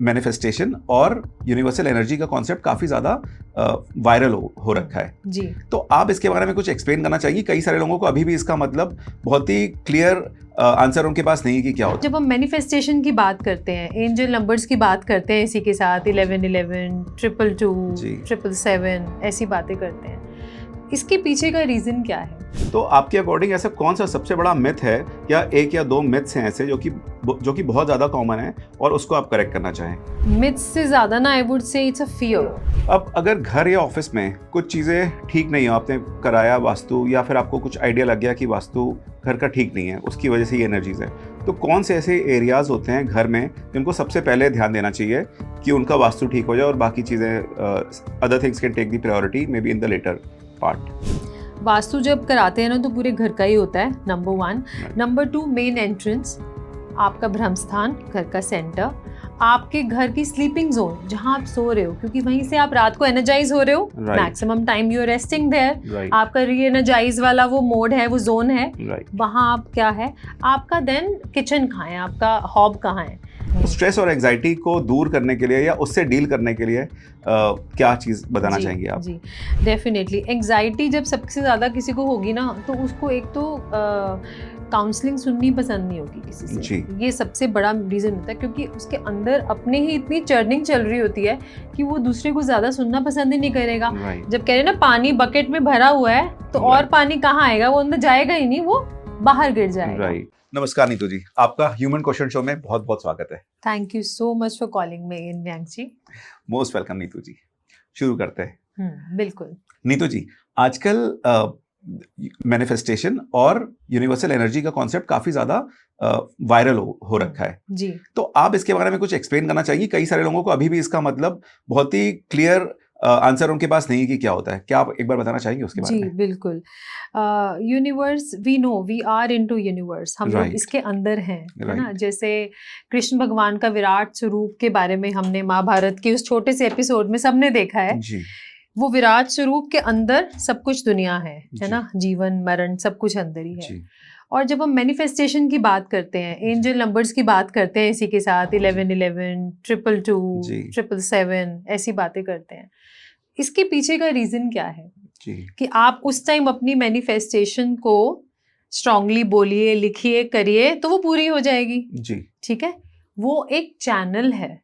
Manifestation और universal energy का concept काफ़ी ज़्यादा वायरल हो रखा है जी। तो आप इसके बारे में कुछ एक्सप्लेन करना चाहिए। कई सारे लोगों को अभी भी इसका मतलब बहुत ही क्लियर आंसर उनके पास नहीं है कि क्या होता है। जब हम मैनिफेस्टेशन की बात करते हैं, एंजल नंबर्स की बात करते हैं, इसी के साथ 1111, 222, जी। 777 ऐसी बातें करते हैं, इसके पीछे का रीज़न क्या है? तो आपके अकॉर्डिंग ऐसा कौन सा सबसे बड़ा मिथ है, या एक या दो मिथ्स हैं ऐसे जो कि बहुत ज़्यादा कॉमन है और उसको आप करेक्ट करना चाहें? मिथ्स से ज़्यादा ना, आई वुड से इट्स अ फियर। अब अगर घर या ऑफिस में कुछ चीज़ें ठीक नहीं हो, आपने कराया वास्तु या फिर आपको कुछ आइडिया लग गया कि वास्तु घर का ठीक नहीं है, उसकी वजह से ये एनर्जीज है, तो कौन से ऐसे एरियाज होते हैं घर में जिनको सबसे पहले ध्यान देना चाहिए कि उनका वास्तु ठीक हो जाए और बाकी चीज़ें other things can take the priority maybe in the latter part? Vastu जब कराते हैं ना तो पूरे घर का ही होता है, नंबर 1। नंबर 2, मेन एंट्रेंस, आपका ब्रह्म स्थान, घर का सेंटर, आपके घर की स्लीपिंग जोन जहां आप सो रहे हो, क्योंकि वहीं से आप रात को एनर्जाइज हो रहे हो, maximum time you are resting there, आपका री एनर्जाइज वाला वो मोड है, वो जोन है, वहां आप क्या है आपका। देन किचन कहाँ है, आपका हॉब कहाँ है। स्ट्रेस और एंजाइटी को दूर करने के लिए या उससे डील करने के लिए क्या चीज़ बताना चाहेंगे आप? जी, डेफिनेटली एंजाइटी जब सबसे ज़्यादा किसी को होगी ना, तो उसको एक तो काउंसलिंग सुननी पसंद नहीं होगी किसी से जी। ये सबसे बड़ा रीज़न होता है, क्योंकि उसके अंदर अपने ही इतनी चर्निंग चल रही होती है कि वो दूसरे को ज़्यादा सुनना पसंद ही नहीं करेगा। जब कह रहे ना पानी बकेट में भरा हुआ है तो और पानी कहाँ आएगा, वो अंदर जाएगा ही नहीं, वो बाहर गिर जाएगा। नमस्कार नीतू जी, आपका ह्यूमन क्वेश्चन शो में बहुत बहुत स्वागत है। Thank you so much for calling me in, व्यांग जी। Most welcome Neetu ji. शुरू करते हैं। बिल्कुल। नीतू जी, आजकल मैनिफेस्टेशन और यूनिवर्सल एनर्जी का कॉन्सेप्ट काफी ज्यादा वायरल हो रखा है जी। तो आप इसके बारे में कुछ एक्सप्लेन करना चाहिए। कई सारे लोगों को अभी भी इसका मतलब बहुत ही क्लियर आंसर उनके पास नहीं है कि क्या होता है। क्या आप एक बार बताना चाहेंगे उसके बारे में? जी बिल्कुल। Universe, we know, we are into universe, हम लोग इसके अंदर हैं, है ना। जैसे कृष्ण भगवान का विराट स्वरूप के बारे में हमने महाभारत के उस छोटे से एपिसोड में सबने देखा है जी। वो विराट स्वरूप के अंदर सब कुछ दुनिया है ना, जीवन मरण सब कुछ अंदर ही है। और जब हम मैनिफेस्टेशन की बात करते हैं, एंजल नंबर्स की बात करते हैं, इसी के साथ 1111, 222, 777 ऐसी बातें करते हैं, इसके पीछे का रीजन क्या है कि आप उस टाइम अपनी मैनिफेस्टेशन को स्ट्रांगली बोलिए, लिखिए, करिए तो वो पूरी हो जाएगी जी। ठीक है, वो एक चैनल है।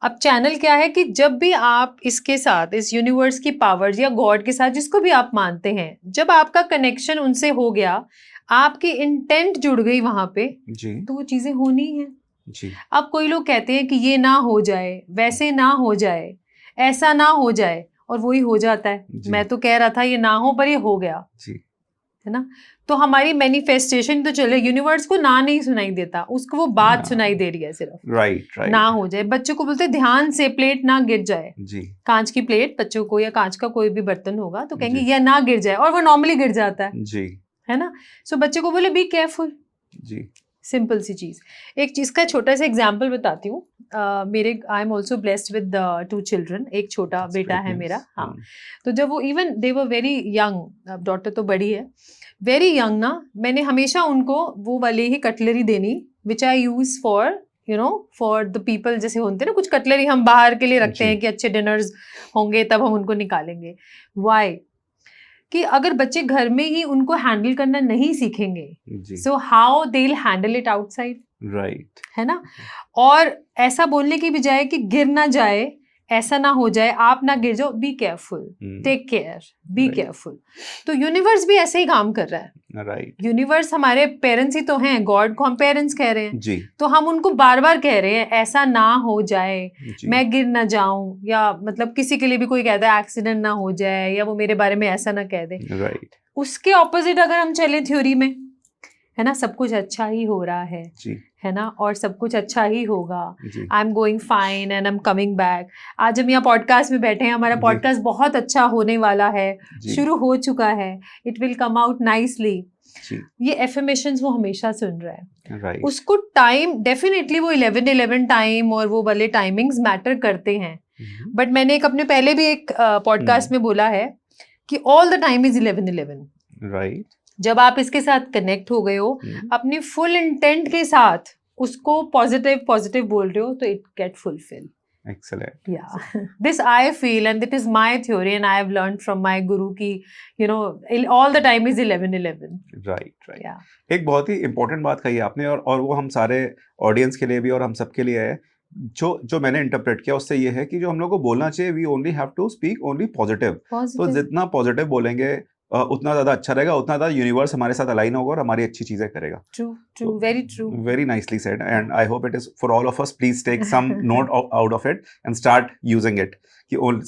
अब चैनल क्या है कि जब भी आप इसके साथ, इस यूनिवर्स की पावर्स या गॉड के साथ, जिसको भी आप मानते हैं, जब आपका कनेक्शन उनसे हो गया, आपकी इंटेंट जुड़ गई वहां पे जी। तो वो चीजें होनी है जी। अब कोई लोग कहते हैं कि ये ना हो जाए, वैसे ना हो जाए, ऐसा ना हो जाए, और वही हो जाता है। मैं तो कह रहा था ये ना हो, पर ये हो गया जी। है ना। तो हमारी मैनिफेस्टेशन तो चले, यूनिवर्स को ना नहीं सुनाई देता, उसको वो बात सुनाई दे रही है सिर्फ। राइट। ना हो जाए, बच्चों को बोलते ध्यान से प्लेट ना गिर जाए जी। कांच की प्लेट बच्चों को, या कांच का कोई भी बर्तन होगा तो कहेंगे ये ना गिर जाए, और वो नॉर्मली गिर जाता है जी। है ना। सो बच्चे को बोले बी केयरफुल जी। सिंपल सी चीज। एक चीज का छोटा सा एग्जाम्पल बताती हूँ। मेरे I am also blessed with 2 children, एक छोटा बेटा है मेरा। हाँ, तो जब वो even they were very young, daughter तो बड़ी है, वेरी यंग ना, मैंने हमेशा उनको वो वाली ही कटलरी देनी which I use for you know for the people. जैसे होते हैं ना कुछ कटलरी हम बाहर के लिए रखते हैं कि अच्छे डिनर्स होंगे तब हम उनको निकालेंगे। वाई कि अगर बच्चे घर में ही उनको हैंडल करना नहीं सीखेंगे, so how they will handle it outside, right, है ना। और ऐसा बोलने की बजाय कि गिर ना जाए, ऐसा ना हो जाए, आप ना गिर जाओ, be careful, take care, be careful. तो यूनिवर्स भी ऐसे ही काम कर रहा है, राइट। यूनिवर्स हमारे पेरेंट्स ही तो हैं, गॉड को हम पेरेंट्स कह रहे हैं जी। तो हम उनको बार बार कह रहे हैं ऐसा ना हो जाए, मैं गिर ना जाऊं, या मतलब किसी के लिए भी कोई कहता है एक्सीडेंट ना हो जाए, या वो मेरे बारे में ऐसा ना कह दे, राइट। उसके ऑपोजिट अगर हम चले थ्योरी में, है ना, सब कुछ अच्छा ही हो रहा है जी। है ना, और सब कुछ अच्छा ही होगा, आई am going fine and I am coming back. आज हम यहाँ पॉडकास्ट में बैठे हैं, हमारा पॉडकास्ट बहुत अच्छा होने वाला है, शुरू हो चुका है, it will come out nicely. ये एफर्मेशंस वो हमेशा सुन रहा है, right. उसको टाइम डेफिनेटली वो 11-11 टाइम और वो वाले टाइमिंग्स मैटर करते हैं, बट मैंने एक अपने पहले भी एक पॉडकास्ट में बोला है कि all the time is 11-11, right. जब आप इसके साथ कनेक्ट हो गए हो, अपनी फुल इंटेंट के साथ उसको पॉजिटिव बोल रहे हो तो it get fulfil. Excellent. Yeah, this I feel, and that is my theory, and I have learned from my guru ki, all the time is 11-11. Right. Yeah. एक बहुत ही इम्पोर्टेंट बात कही आपने और वो हम सारे ऑडियंस के लिए भी और हम सब के लिए है. जो मैंने इंटरप्रेट किया उससे ये है कि जो हम लोग को बोलना चाहिए, we only have to speak only positive. तो जितना पॉजिटिव बोलेंगे उतना ज़्यादा अच्छा रहेगा, उतना ज़्यादा यूनिवर्स हमारे साथ अलाइन होगा और हमारी अच्छी चीज़ें करेगा. True, very true. Very nicely said, and I hope it is for all of us. Please take some note out of it and start using it.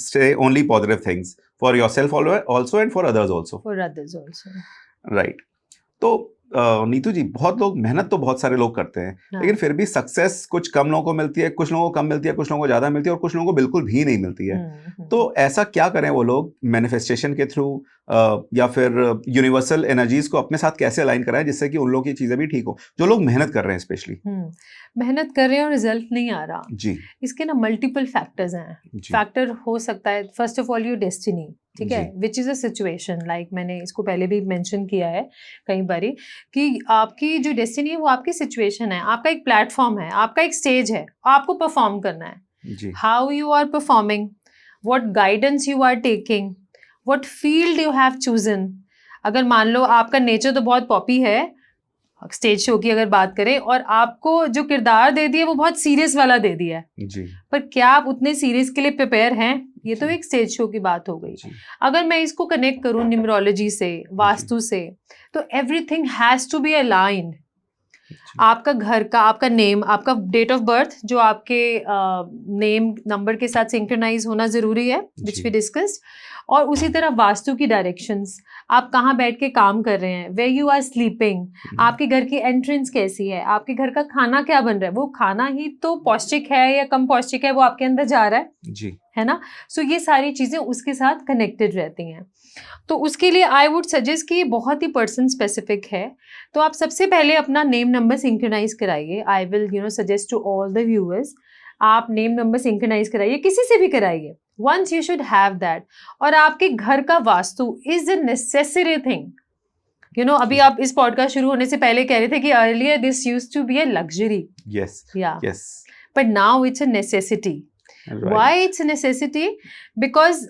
Say only positive things for yourself also and for others also. For others also. Right. तो नीतू जी, बहुत लोग मेहनत तो बहुत सारे लोग करते हैं, लेकिन फिर भी सक्सेस कुछ कम लोगों को मिलती है, कुछ लोगों को कम मिलती है, कुछ लोगों को ज़्यादा मिलती है और कुछ लोगों को बिल्कुल भी नहीं मिलती है. तो ऐसा क्या करें वो लोग मैनिफेस्टेशन के थ्रू या फिर यूनिवर्सल एनर्जीज को अपने साथ कैसे अलाइन कराएं जिससे कि उन लोगों की चीज़ें भी ठीक हो, जो लोग मेहनत कर रहे हैं स्पेशली. मेहनत कर रहे हैं और रिजल्ट नहीं आ रहा जी. इसके ना मल्टीपल फैक्टर्स हैं. फैक्टर हो सकता है first of all your destiny, ठीक है, which is a situation. Like मैंने इसको पहले भी मेंशन किया है कई बारी कि आपकी जो डेस्टिनी है वो आपकी सिचुएशन है, आपका एक प्लेटफॉर्म है, आपका एक स्टेज है, आपको परफॉर्म करना है. How you are performing, what guidance you are taking, what field you have chosen. अगर मान लो आपका नेचर तो बहुत पॉपी है, स्टेज शो की अगर बात करें, और आपको जो किरदार दे दिया वो बहुत सीरियस वाला दे दिया है जी. पर क्या आप उतने सीरियस के लिए प्रिपेयर हैं, ये तो एक स्टेज शो की बात हो गई. अगर मैं इसको कनेक्ट करूं न्यूमरोलॉजी से, वास्तु से, तो everything has to be aligned. आपका घर का, आपका नेम, आपका डेट ऑफ बर्थ जो आपके नेम नंबर के साथ सिंक्रोनाइज होना जरूरी है, विच वी डिस्कस्ड. और उसी तरह वास्तु की डायरेक्शंस, आप कहाँ बैठ के काम कर रहे हैं, वेयर यू आर स्लीपिंग, आपके घर की एंट्रेंस कैसी है, आपके घर का खाना क्या बन रहा है, वो खाना ही तो पौष्टिक है या कम पौष्टिक है वो आपके अंदर जा रहा है जी, है ना. सो ये सारी चीज़ें उसके साथ कनेक्टेड रहती हैं. तो उसके लिए आई वुड सजेस्ट कि ये बहुत ही पर्सन स्पेसिफिक है. तो आप सबसे पहले अपना नेम नंबर सिंक्रोनाइज कराइए. I will suggest to all the viewers, आप नेम नंबर सिंक्रोनाइज कराइए, किसी से भी कराइए. Once you should have that. और आपके घर का vastu is a necessary thing. अभी आप इस पॉडकास्ट शुरू होने से पहले कह रहे थे कि earlier this used to be a luxury. Yes. Yeah. Yes. But now it's a necessity. Right. Why it's a necessity? Because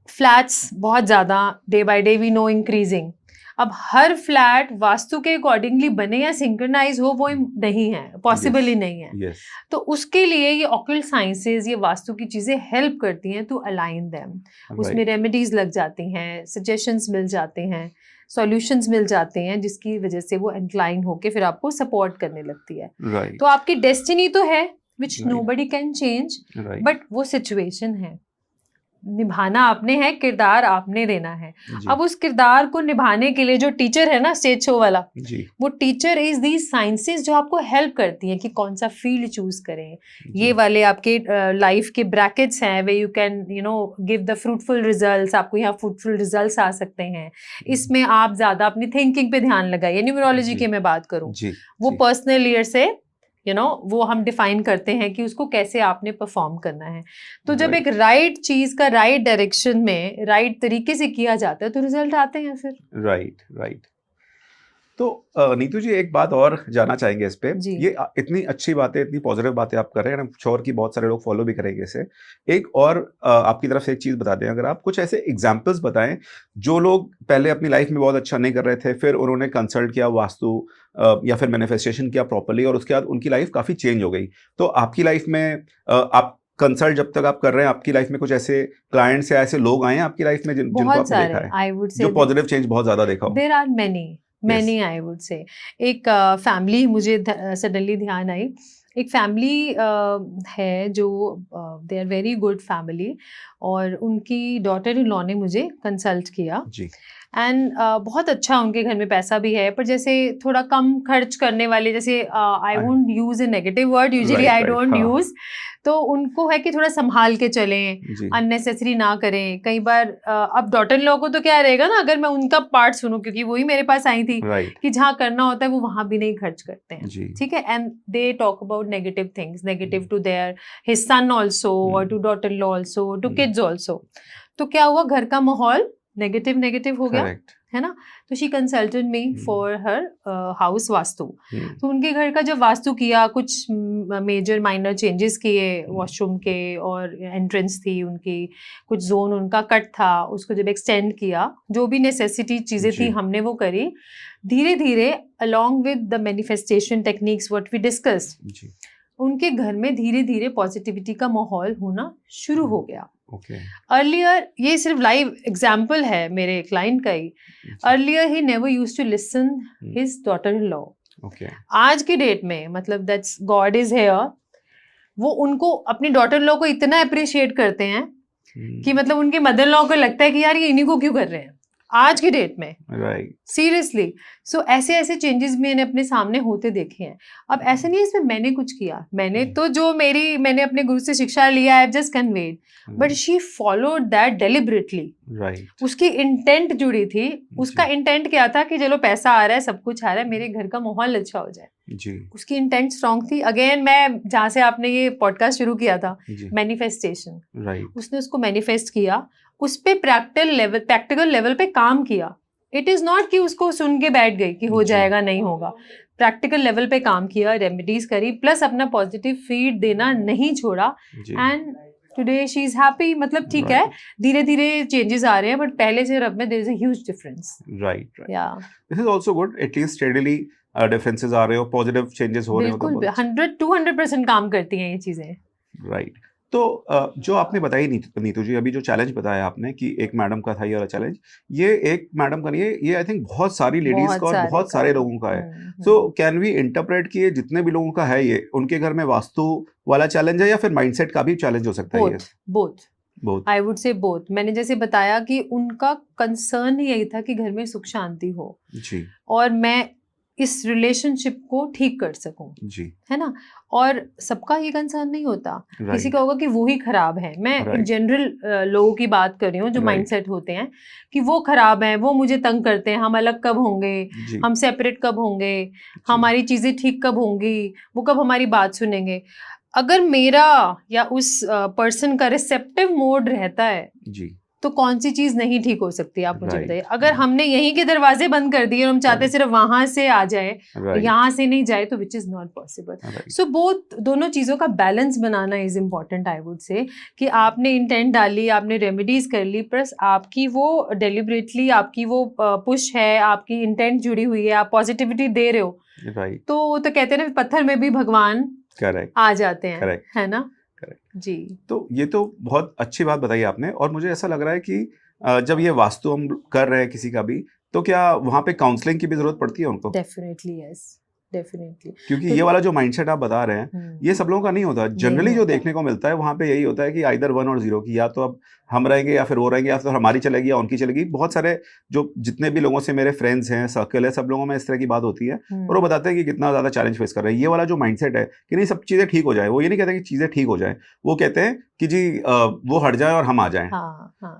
flats बहुत ज़्यादा day by day we know increasing. अब हर फ्लैट वास्तु के अकॉर्डिंगली बने या सिंक्रोनाइज हो वो नहीं है, पॉसिबल ही नहीं है. Yes. तो उसके लिए ये ऑकल्ट साइंसेज, ये वास्तु की चीज़ें हेल्प करती हैं टू अलाइन देम. उसमें रेमेडीज लग जाती हैं, सजेशंस मिल जाते हैं, सॉल्यूशंस मिल जाते हैं, जिसकी वजह से वो इंक्लाइन होके फिर आपको सपोर्ट करने लगती है. Right. तो आपकी डेस्टिनी तो है विच नोबडी कैन चेंज, बट वो सिचुएशन है, निभाना आपने है, किरदार आपने देना है. अब उस किरदार को निभाने के लिए जो टीचर है ना स्टेज शो वाला जी. वो टीचर इज दी साइंसेस जो आपको हेल्प करती हैं कि कौन सा फील्ड चूज करें. ये वाले आपके लाइफ के ब्रैकेट्स हैं way you can give the fruitful results. आपको यहाँ फ्रूटफुल रिजल्ट्स आ सकते हैं. इसमें आप ज्यादा अपनी थिंकिंग पे ध्यान लगाइए. न्यूमरोलॉजी की मैं बात करूँ, वो पर्सनल ईयर से वो हम डिफाइन करते हैं कि उसको कैसे आपने परफॉर्म करना है. तो जब एक राइट चीज का राइट डायरेक्शन में राइट तरीके से किया जाता है तो रिजल्ट आते हैं फिर. राइट. तो नीतू जी, एक बात और जानना चाहेंगे इस पे. ये इतनी अच्छी बातें, इतनी पॉजिटिव बातें आप कर रहे हैं, आई एम श्योर कि बहुत सारे लोग फॉलो भी करेंगे इसे. एक और आपकी तरफ से एक चीज़ बता दें, अगर आप कुछ ऐसे एग्जांपल्स बताएं जो लोग पहले अपनी लाइफ में बहुत अच्छा नहीं कर रहे थे, फिर उन्होंने कंसल्ट किया वास्तु या फिर मैनिफेस्टेशन किया प्रॉपर्ली और उसके बाद उनकी लाइफ काफ़ी चेंज हो गई. तो आपकी लाइफ में आप कंसल्ट जब तक आप कर रहे हैं, आपकी लाइफ में कुछ ऐसे क्लाइंट्स या ऐसे लोग आए हैं आपकी लाइफ में जिनको आपने देखा है जो पॉजिटिव चेंज बहुत ज़्यादा देखा हो? There are many I would say. एक फैमिली मुझे सडनली ध्यान आई. एक फैमिली है जो they are very good family, और उनकी डॉटर इन लॉ ने मुझे कंसल्ट किया जी. एंड बहुत अच्छा उनके घर में पैसा भी है, पर जैसे थोड़ा कम खर्च करने वाले, जैसे I won't use A negative word, usually I don't use. तो उनको है कि थोड़ा संभाल के चलें, अननेसेसरी ना करें. कई बार अब डॉटर इन लॉ को तो क्या रहेगा ना, अगर मैं उनका पार्ट सुनूं, क्योंकि वही मेरे पास आई थी कि जहाँ करना होता है वो वहां भी नहीं खर्च करते हैं. ठीक है. And they talk about negative things, negative to their his son also और to daughter in law also, to kids also. तो क्या हुआ, घर का माहौल नेगेटिव हो गया. है ना, तो she consulted me for her house vastu. तो उनके घर का जब वास्तु किया, कुछ मेजर माइनर चेंजेस किए वॉशरूम के, और एंट्रेंस थी उनकी, कुछ जोन उनका कट था, उसको जब एक्सटेंड किया, जो भी नेसेसिटी चीज़ें थी हमने वो करी। धीरे धीरे along with the manifestation techniques what we discuss, उनके घर में धीरे धीरे पॉजिटिविटी का माहौल होना शुरू हो गया। अर्लियर, ये सिर्फ लाइव एग्जाम्पल है मेरे क्लाइंट का ही, earlier he never used to listen his daughter in law. आज की डेट में, मतलब दैट्स गॉड इज हियर, वो उनको, अपनी डॉटर इन लॉ को इतना अप्रिशिएट करते हैं कि मतलब उनके मदर इन लॉ को लगता है कि यार ये इन्हीं को क्यों कर रहे हैं आज की डेट में, राइट, सीरियसली। सो ऐसे ऐसे चेंजेस मैंने अपने सामने होते देखे हैं। अब ऐसे नहीं है इसमें मैंने कुछ किया, मैंने तो जो मैंने अपने गुरु से शिक्षा लिया, I have just conveyed, but she followed that deliberately. Right, उसकी इंटेंट जुड़ी थी, उसका इंटेंट क्या था कि चलो पैसा आ रहा है, सब कुछ आ रहा है, मेरे घर का माहौल अच्छा हो जाए जी। उसकी इंटेंट स्ट्रांग थी। अगेन, मैं जहाँ से आपने ये पॉडकास्ट शुरू किया था, मैनिफेस्टेशन, राइट, उसने उसको मैनिफेस्ट किया, उस पे प्रैक्टिकल लेवल पे काम किया। इट इज नॉट कि उसको सुन के बैठ गई कि हो जाएगा, नहीं होगा। प्रैक्टिकल लेवल पे काम किया, रेमेडीज करी, प्लस अपना पॉजिटिव फीड देना नहीं छोड़ा, and today she is happy. मतलब ठीक है, धीरे धीरे चेंजेस आ रहे हैं, बट पहले से और अब में there is a huge difference. Right, या this is also good, at least steadily differences आ रहे हो, पॉजिटिव चेंजेस हो रहे हो। बिल्कुल 100-200% काम करती हैं ये चीजें। राइट। तो जो आपने बताई नीतू जी, अभी जो चैलेंज बताया आपने कि एक मैडम का था ये वाला चैलेंज, ये एक मैडम का नहीं है, ये आई थिंक बहुत सारी लेडीज का और बहुत सारे लोगों का है। सो कैन वी इंटरप्रेट कि ये जितने भी लोगों का है, ये उनके घर में वास्तु वाला चैलेंज है या फिर माइंडसेट का भी चैलेंज हो सकता है? बोथ आई वुड से बोथ। मैंने जैसे बताया कि उनका कंसर्न ही यही था कि घर में सुख शांति हो जी, और मैं इस रिलेशनशिप को ठीक कर सकूं जी, है ना। और सबका ये कंसर्न नहीं होता, किसी का होगा कि वो ही खराब है। मैं इन जनरल लोगों की बात कर रही हूँ जो माइंडसेट होते हैं कि वो खराब हैं, वो मुझे तंग करते हैं, हम अलग कब होंगे, हम सेपरेट कब होंगे, हमारी चीजें ठीक कब होंगी, वो कब हमारी बात सुनेंगे। अगर मेरा या उस पर्सन का रिसेप्टिव मोड रहता है जी, तो कौन सी चीज नहीं ठीक हो सकती, आप मुझे बताइए। अगर हमने यहीं के दरवाजे बंद कर दिए और हम चाहते सिर्फ वहां से आ जाए, यहाँ से नहीं जाए, तो which is not possible. So both, दोनों चीजों का balance banana is important, I would से, कि आपने इंटेंट डाली, आपने रेमेडीज कर ली, प्लस आपकी वो डेलिबरेटली आपकी वो पुश है, आपकी इंटेंट जुड़ी हुई है, आप पॉजिटिविटी दे रहे हो, तो कहते हैं ना, पत्थर में भी भगवान आ जाते हैं, है ना जी। तो ये तो बहुत अच्छी बात बताई आपने, और मुझे ऐसा लग रहा है कि जब ये वास्तु हम कर रहे हैं किसी का भी, तो क्या वहाँ पे काउंसलिंग की भी जरूरत पड़ती है उनको? Definitely yes, definitely. क्योंकि ये वाला जो माइंडसेट आप बता रहे हैं, ये सब लोगों का नहीं होता। जनरली जो देखने को मिलता है वहाँ पे यही होता है कि आइदर 1 और 0 की, या तो अब हम रहेंगे या फिर वो रहेंगे, या फिर हमारी चलेगी या उनकी चलेगी। बहुत सारे जो जितने भी लोगों से मेरे फ्रेंड्स हैं, सर्कल है, सब लोगों में इस तरह की बात होती है, और वो बताते हैं कि कितना ज़्यादा चैलेंज फेस कर रहे हैं। ये वाला जो माइंडसेट है कि नहीं सब चीज़ें ठीक हो जाए, वो ये नहीं कहते कि चीज़ें ठीक हो जाए, वो कहते हैं कि जी वो हट जाए और हम आ जाएं।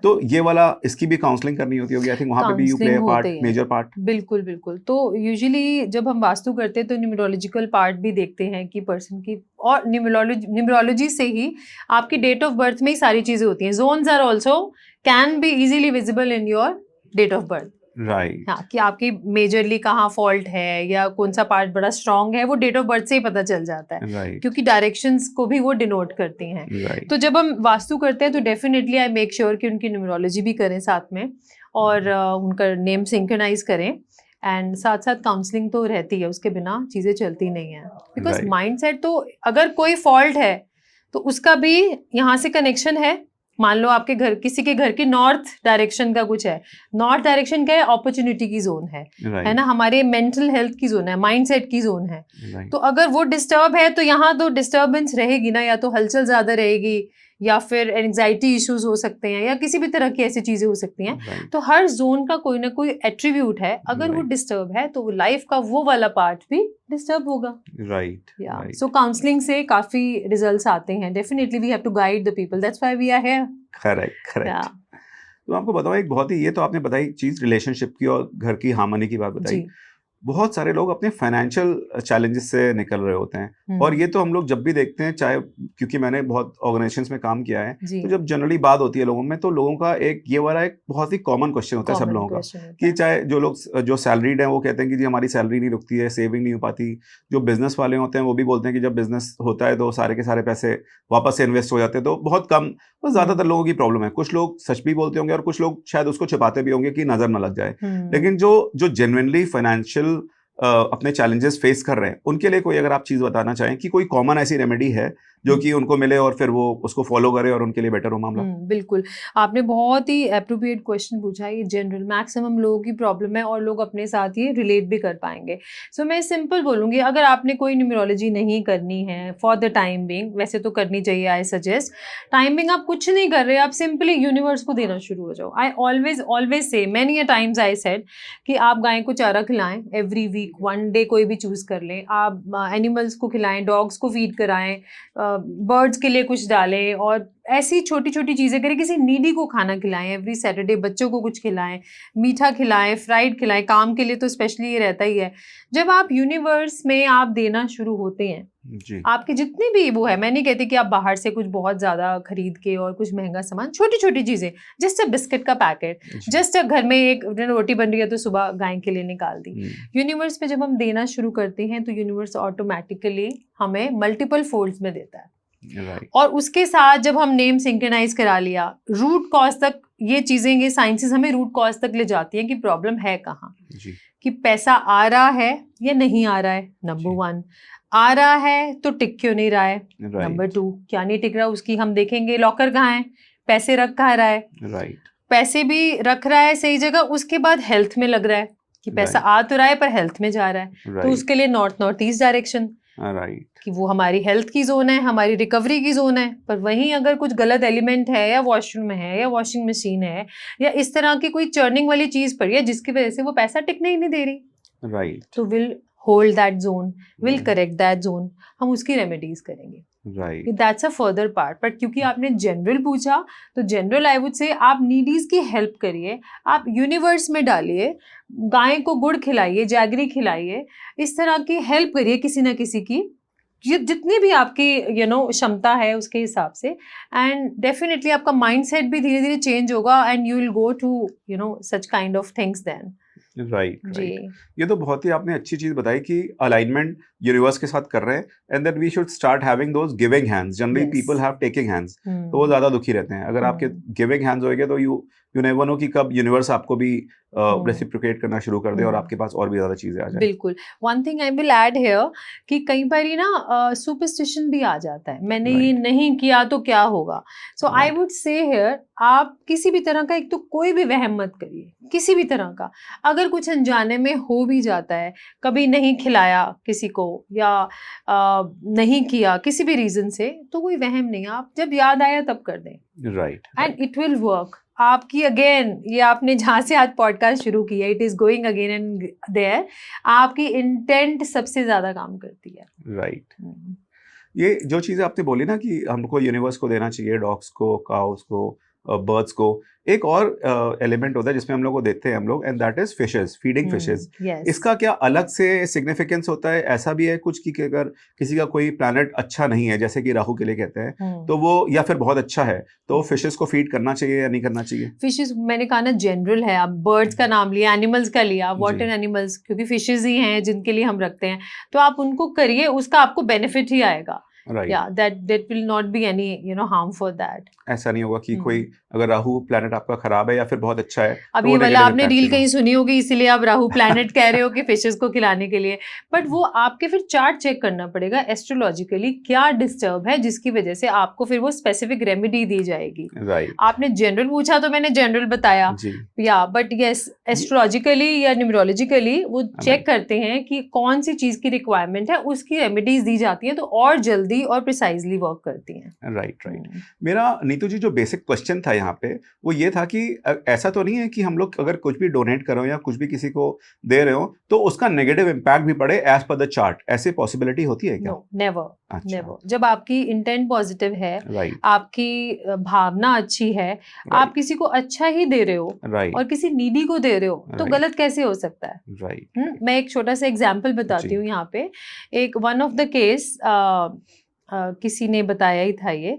तो ये वाला, इसकी भी काउंसलिंग करनी होती होगी, आई थिंक वहाँ पे भी you play a part, major part. बिल्कुल बिल्कुल। तो यूजुअली जब हम वास्तु करते हैं तो न्यूमरोलॉजिकल पार्ट भी देखते हैं कि पर्सन की, और न्यूमरोलॉजी से ही आपकी डेट ऑफ बर्थ में ही सारी चीजें होती हैं। Zones are also can be easily visible in your date of birth, right. हाँ, कि आपकी मेजरली कहाँ फॉल्ट है या कौन सा पार्ट बड़ा स्ट्रांग है, वो डेट ऑफ बर्थ से ही पता चल जाता है, right. क्योंकि डायरेक्शंस को भी वो डिनोट करती हैं, right. तो जब हम वास्तु करते हैं तो डेफिनेटली आई मेक श्योर कि उनकी न्यूमरोलॉजी भी करें साथ में, और उनका नेम सिंक्रनाइज करें, एंड साथ साथ काउंसलिंग तो रहती है, उसके बिना चीज़ें चलती नहीं है। बिकॉज माइंडसेट तो, अगर कोई फॉल्ट है तो उसका भी यहाँ से कनेक्शन है। मान लो आपके घर, किसी के घर की नॉर्थ डायरेक्शन का कुछ है, नॉर्थ डायरेक्शन क्या है, अपॉर्चुनिटी की जोन है ना, हमारे मेंटल हेल्थ की जोन है, माइंडसेट की जोन है। तो अगर वो डिस्टर्ब है तो यहाँ तो डिस्टर्बेंस रहेगी ना, या तो हलचल ज्यादा रहेगी, या फिर एंजाइटी इश्यूज हो सकते हैं, या किसी भी तरह की ऐसी चीजें हो सकती हैं। तो हर जोन का कोई ना कोई एट्रीब्यूट है, अगर वो डिस्टर्ब है तो लाइफ का वो वाला पार्ट भी डिस्टर्ब होगा। राइट। सो काउंसलिंग से काफी रिजल्ट्स आते हैं। Definitely we have to guide the people, that's why we are here. Correct. तो आपको बताओ, एक बहुत ही, ये तो आपने बताई चीज रिलेशनशिप की और घर की हार्मनी की बात बताई, बहुत सारे लोग अपने फाइनेंशियल चैलेंजेस से निकल रहे होते हैं, और ये तो हम लोग जब भी देखते हैं, चाहे क्योंकि मैंने बहुत ऑर्गेनाइजेशंस में काम किया है, तो जब जनरली बात होती है लोगों में, तो लोगों का एक ये वाला एक बहुत ही कॉमन क्वेश्चन होता है सब लोगों का, कि चाहे जो लोग जो सैलरीड हैं वो कहते हैं कि जी हमारी सैलरी नहीं रुकती है, सेविंग नहीं हो पाती। जो बिजनेस वाले होते हैं वो भी बोलते हैं कि जब बिजनेस होता है तो सारे के सारे पैसे वापस से इन्वेस्ट हो जाते हैं, तो बहुत कम, तो ज्यादातर लोगों की प्रॉब्लम है। कुछ लोग सच भी बोलते होंगे और कुछ लोग शायद उसको छिपाते भी होंगे कि नजर ना लग जाए, लेकिन जो जेन्युइनली फाइनेंशियल अपने चैलेंजेस फेस कर रहे हैं, उनके लिए कोई अगर आप चीज बताना चाहें कि कोई कॉमन ऐसी रेमेडी है जो कि उनको मिले और फिर वो उसको फॉलो करे और उनके लिए बेटर हो मामला। बिल्कुल, आपने बहुत ही एप्रोप्रिएट क्वेश्चन पूछा है। ये जनरल मैक्सिमम लोगों की प्रॉब्लम है और लोग अपने साथ ये रिलेट भी कर पाएंगे। सो मैं सिंपल बोलूँगी, अगर आपने कोई न्यूमरोलॉजी नहीं करनी है फॉर द टाइम बिंग, वैसे तो करनी चाहिए, आई सजेस्ट, टाइम बिंग आप कुछ नहीं कर रहे, आप सिंपली यूनिवर्स को देना शुरू हो जाओ। I always say, many a times I said कि आप गाय को चारा खिलाएं एवरी वीक, वन डे कोई भी चूज कर लें, आप एनिमल्स को खिलाएं, डॉग्स को फीड कराएं, बर्ड्स के लिए कुछ डालें, और ऐसी छोटी छोटी चीज़ें करें। किसी नीडी को खाना खिलाएं एवरी सैटरडे, बच्चों को कुछ खिलाएं, मीठा खिलाएं, फ्राइड खिलाएं। काम के लिए तो स्पेशली ये रहता ही है। जब आप यूनिवर्स में आप देना शुरू होते हैं जी, आपके जितने भी वो है, मैं नहीं कहती कि आप बाहर से कुछ बहुत ज़्यादा खरीद के और कुछ महंगा सामान, छोटी छोटी चीज़ें, जस्ट अ बिस्किट का पैकेट, जस्ट घर में एक रोटी बन रही है तो सुबह गाय के लिए निकाल दी। यूनिवर्स में जब हम देना शुरू करते हैं तो यूनिवर्स ऑटोमेटिकली हमें मल्टीपल फोल्ड्स में देता है। और उसके साथ जब हम नेम सिंक्रोनाइज करा लिया, रूट कॉज तक ये चीजें, ये साइंसेस हमें रूट कॉज तक ले जाती हैं कि प्रॉब्लम है कहाँ, कि पैसा आ रहा है या नहीं आ रहा है। नंबर 1, आ रहा है तो टिक क्यों नहीं रहा है। नंबर 2, क्या नहीं टिक रहा, उसकी हम देखेंगे लॉकर कहाँ है, पैसे रख कहाँ रहा है। पैसे भी रख रहा है सही जगह, उसके बाद हेल्थ में लग रहा है कि पैसा आ तो रहा है पर हेल्थ में जा रहा है, तो उसके लिए नॉर्थ ईस्ट डायरेक्शन, कि वो हमारी हेल्थ की जोन है, हमारी रिकवरी की जोन है। पर वहीं अगर कुछ गलत एलिमेंट है, या वॉशरूम में है, या वॉशिंग मशीन है, या इस तरह की कोई चर्निंग वाली चीज पड़ी है जिसकी वजह से वो पैसा टिकने ही नहीं दे रही, तो will hold that zone, will correct that zone, हम उसकी रेमेडीज करेंगे। That's a further part. But क्योंकि आपने जनरल पूछा, तो जनरल आई वुड से आप नीडीज की हेल्प करिए, आप यूनिवर्स में डालिए, गाय को गुड़ खिलाइए, जैगरी खिलाइए, इस तरह की हेल्प करिए किसी ना किसी की, जितनी भी आपकी क्षमता है उसके हिसाब से, एंड डेफिनेटली आपका माइंडसेट भी धीरे धीरे चेंज होगा, and you will go to such kind of things then. Right. ये तो बहुत ही आपने अच्छी चीज बताई कि अलाइनमेंट यूनिवर्स के साथ कर रहे हैं, and that we should start having those giving hands. Generally people have taking hands, तो वो ज्यादा दुखी रहते हैं। अगर आपके गिविंग हैंड्स होंगे तो यू नेवर नो कि कब यूनिवर्स आपको भी रेसिप्रोकेट करना शुरू कर दे और आपके पास और भी ज्यादा चीजें आ जाए। बिल्कुल। One thing I will add here कि कई बार ना सुपरस्टिशन भी आ जाता है, मैंने ये नहीं किया तो क्या होगा। सो आई वुड से हियर, आप किसी भी तरह का, एक तो कोई भी वहम मत करिए, किसी भी तरह का। अगर कुछ अनजाने में हो भी जाता है, कभी नहीं खिलाया किसी को या नहीं किया किसी भी रीजन से, तो कोई वहम नहीं, आप जब याद आया तब कर दें, एंड इट विल वर्क। आपकी अगेन, ये आपने जहाँ से आज पॉडकास्ट शुरू किया, it is going again and there, आपकी इंटेंट सबसे ज्यादा काम करती है। ये जो चीज़ें आपने बोली ना कि हमको यूनिवर्स को देना चाहिए, डॉग्स को, काउस को, बर्ड्स को, एक और एलिमेंट होता है जिसमें हम लोग को देते हैं हम लोग, and that is fishes, feeding fishes. इसका क्या अलग से सिग्निफिकेंस होता है? ऐसा भी है कुछ कि अगर किसी का कोई प्लैनेट अच्छा नहीं है, जैसे कि राहु के लिए कहते हैं, तो वो, या फिर बहुत अच्छा है, तो फिशेस को फीड करना चाहिए या नहीं करना चाहिए? फिशेस मैंने कहा ना जनरल है, आप बर्ड्स का नाम लिया, एनिमल्स का लिया, वाटर एनिमल्स, क्योंकि फिशेस ही हैं जिनके लिए हम रखते हैं, तो आप उनको करिए, उसका आपको बेनिफिट ही आएगा। Yeah, that will not be any harm for that. ऐसा नहीं होगा कि कोई अगर राहु प्लैनेट आपका खराब है या फिर बहुत अच्छा है, अब ये वाला आपने रील कहीं सुनी होगी, इसीलिए आप राहु प्लैनेट कह रहे हो कि फिशेस को खिलाने के लिए, बट वो आपके फिर चार्ट चेक करना पड़ेगा एस्ट्रोलॉजिकली, क्या डिस्टर्ब है जिसकी वजह से आपको फिर वो स्पेसिफिक रेमेडी दी जाएगी। आपने जनरल पूछा तो मैंने जनरल बताया, या बट यस, एस्ट्रोलॉजिकली या न्यूमरोलॉजिकली वो चेक करते हैं कि कौन सी चीज की रिक्वायरमेंट है, उसकी रेमेडीज दी जाती है, तो और जल्दी और प्रिसाइजली वर्क करती हैं। राइट। मेरा नीतू जी जो बेसिक क्वेश्चन था यहाँ पे, वो ये था कि ऐसा तो नहीं है कि हम लोग अगर कुछ भी डोनेट कर रहे हो या कुछ भी किसी को दे रहे हो तो उसका नेगेटिव इम्पैक्ट भी पड़े एज पर द चार्ट, ऐसी पॉसिबिलिटी होती है क्या? No, never. अच्छा, नेवर। जब आपकी इंटेंट पॉजिटिव है, राइट, आपकी भावना अच्छी है, आप किसी को अच्छा ही दे रहे हो राइट, और किसी नीडी को दे रहे हो, तो Right. गलत कैसे हो सकता है? राइट, मैं एक छोटा सा एग्जाम्पल बताती जी। हूँ यहाँ पे। एक वन ऑफ द केस किसी ने बताया ही था ये,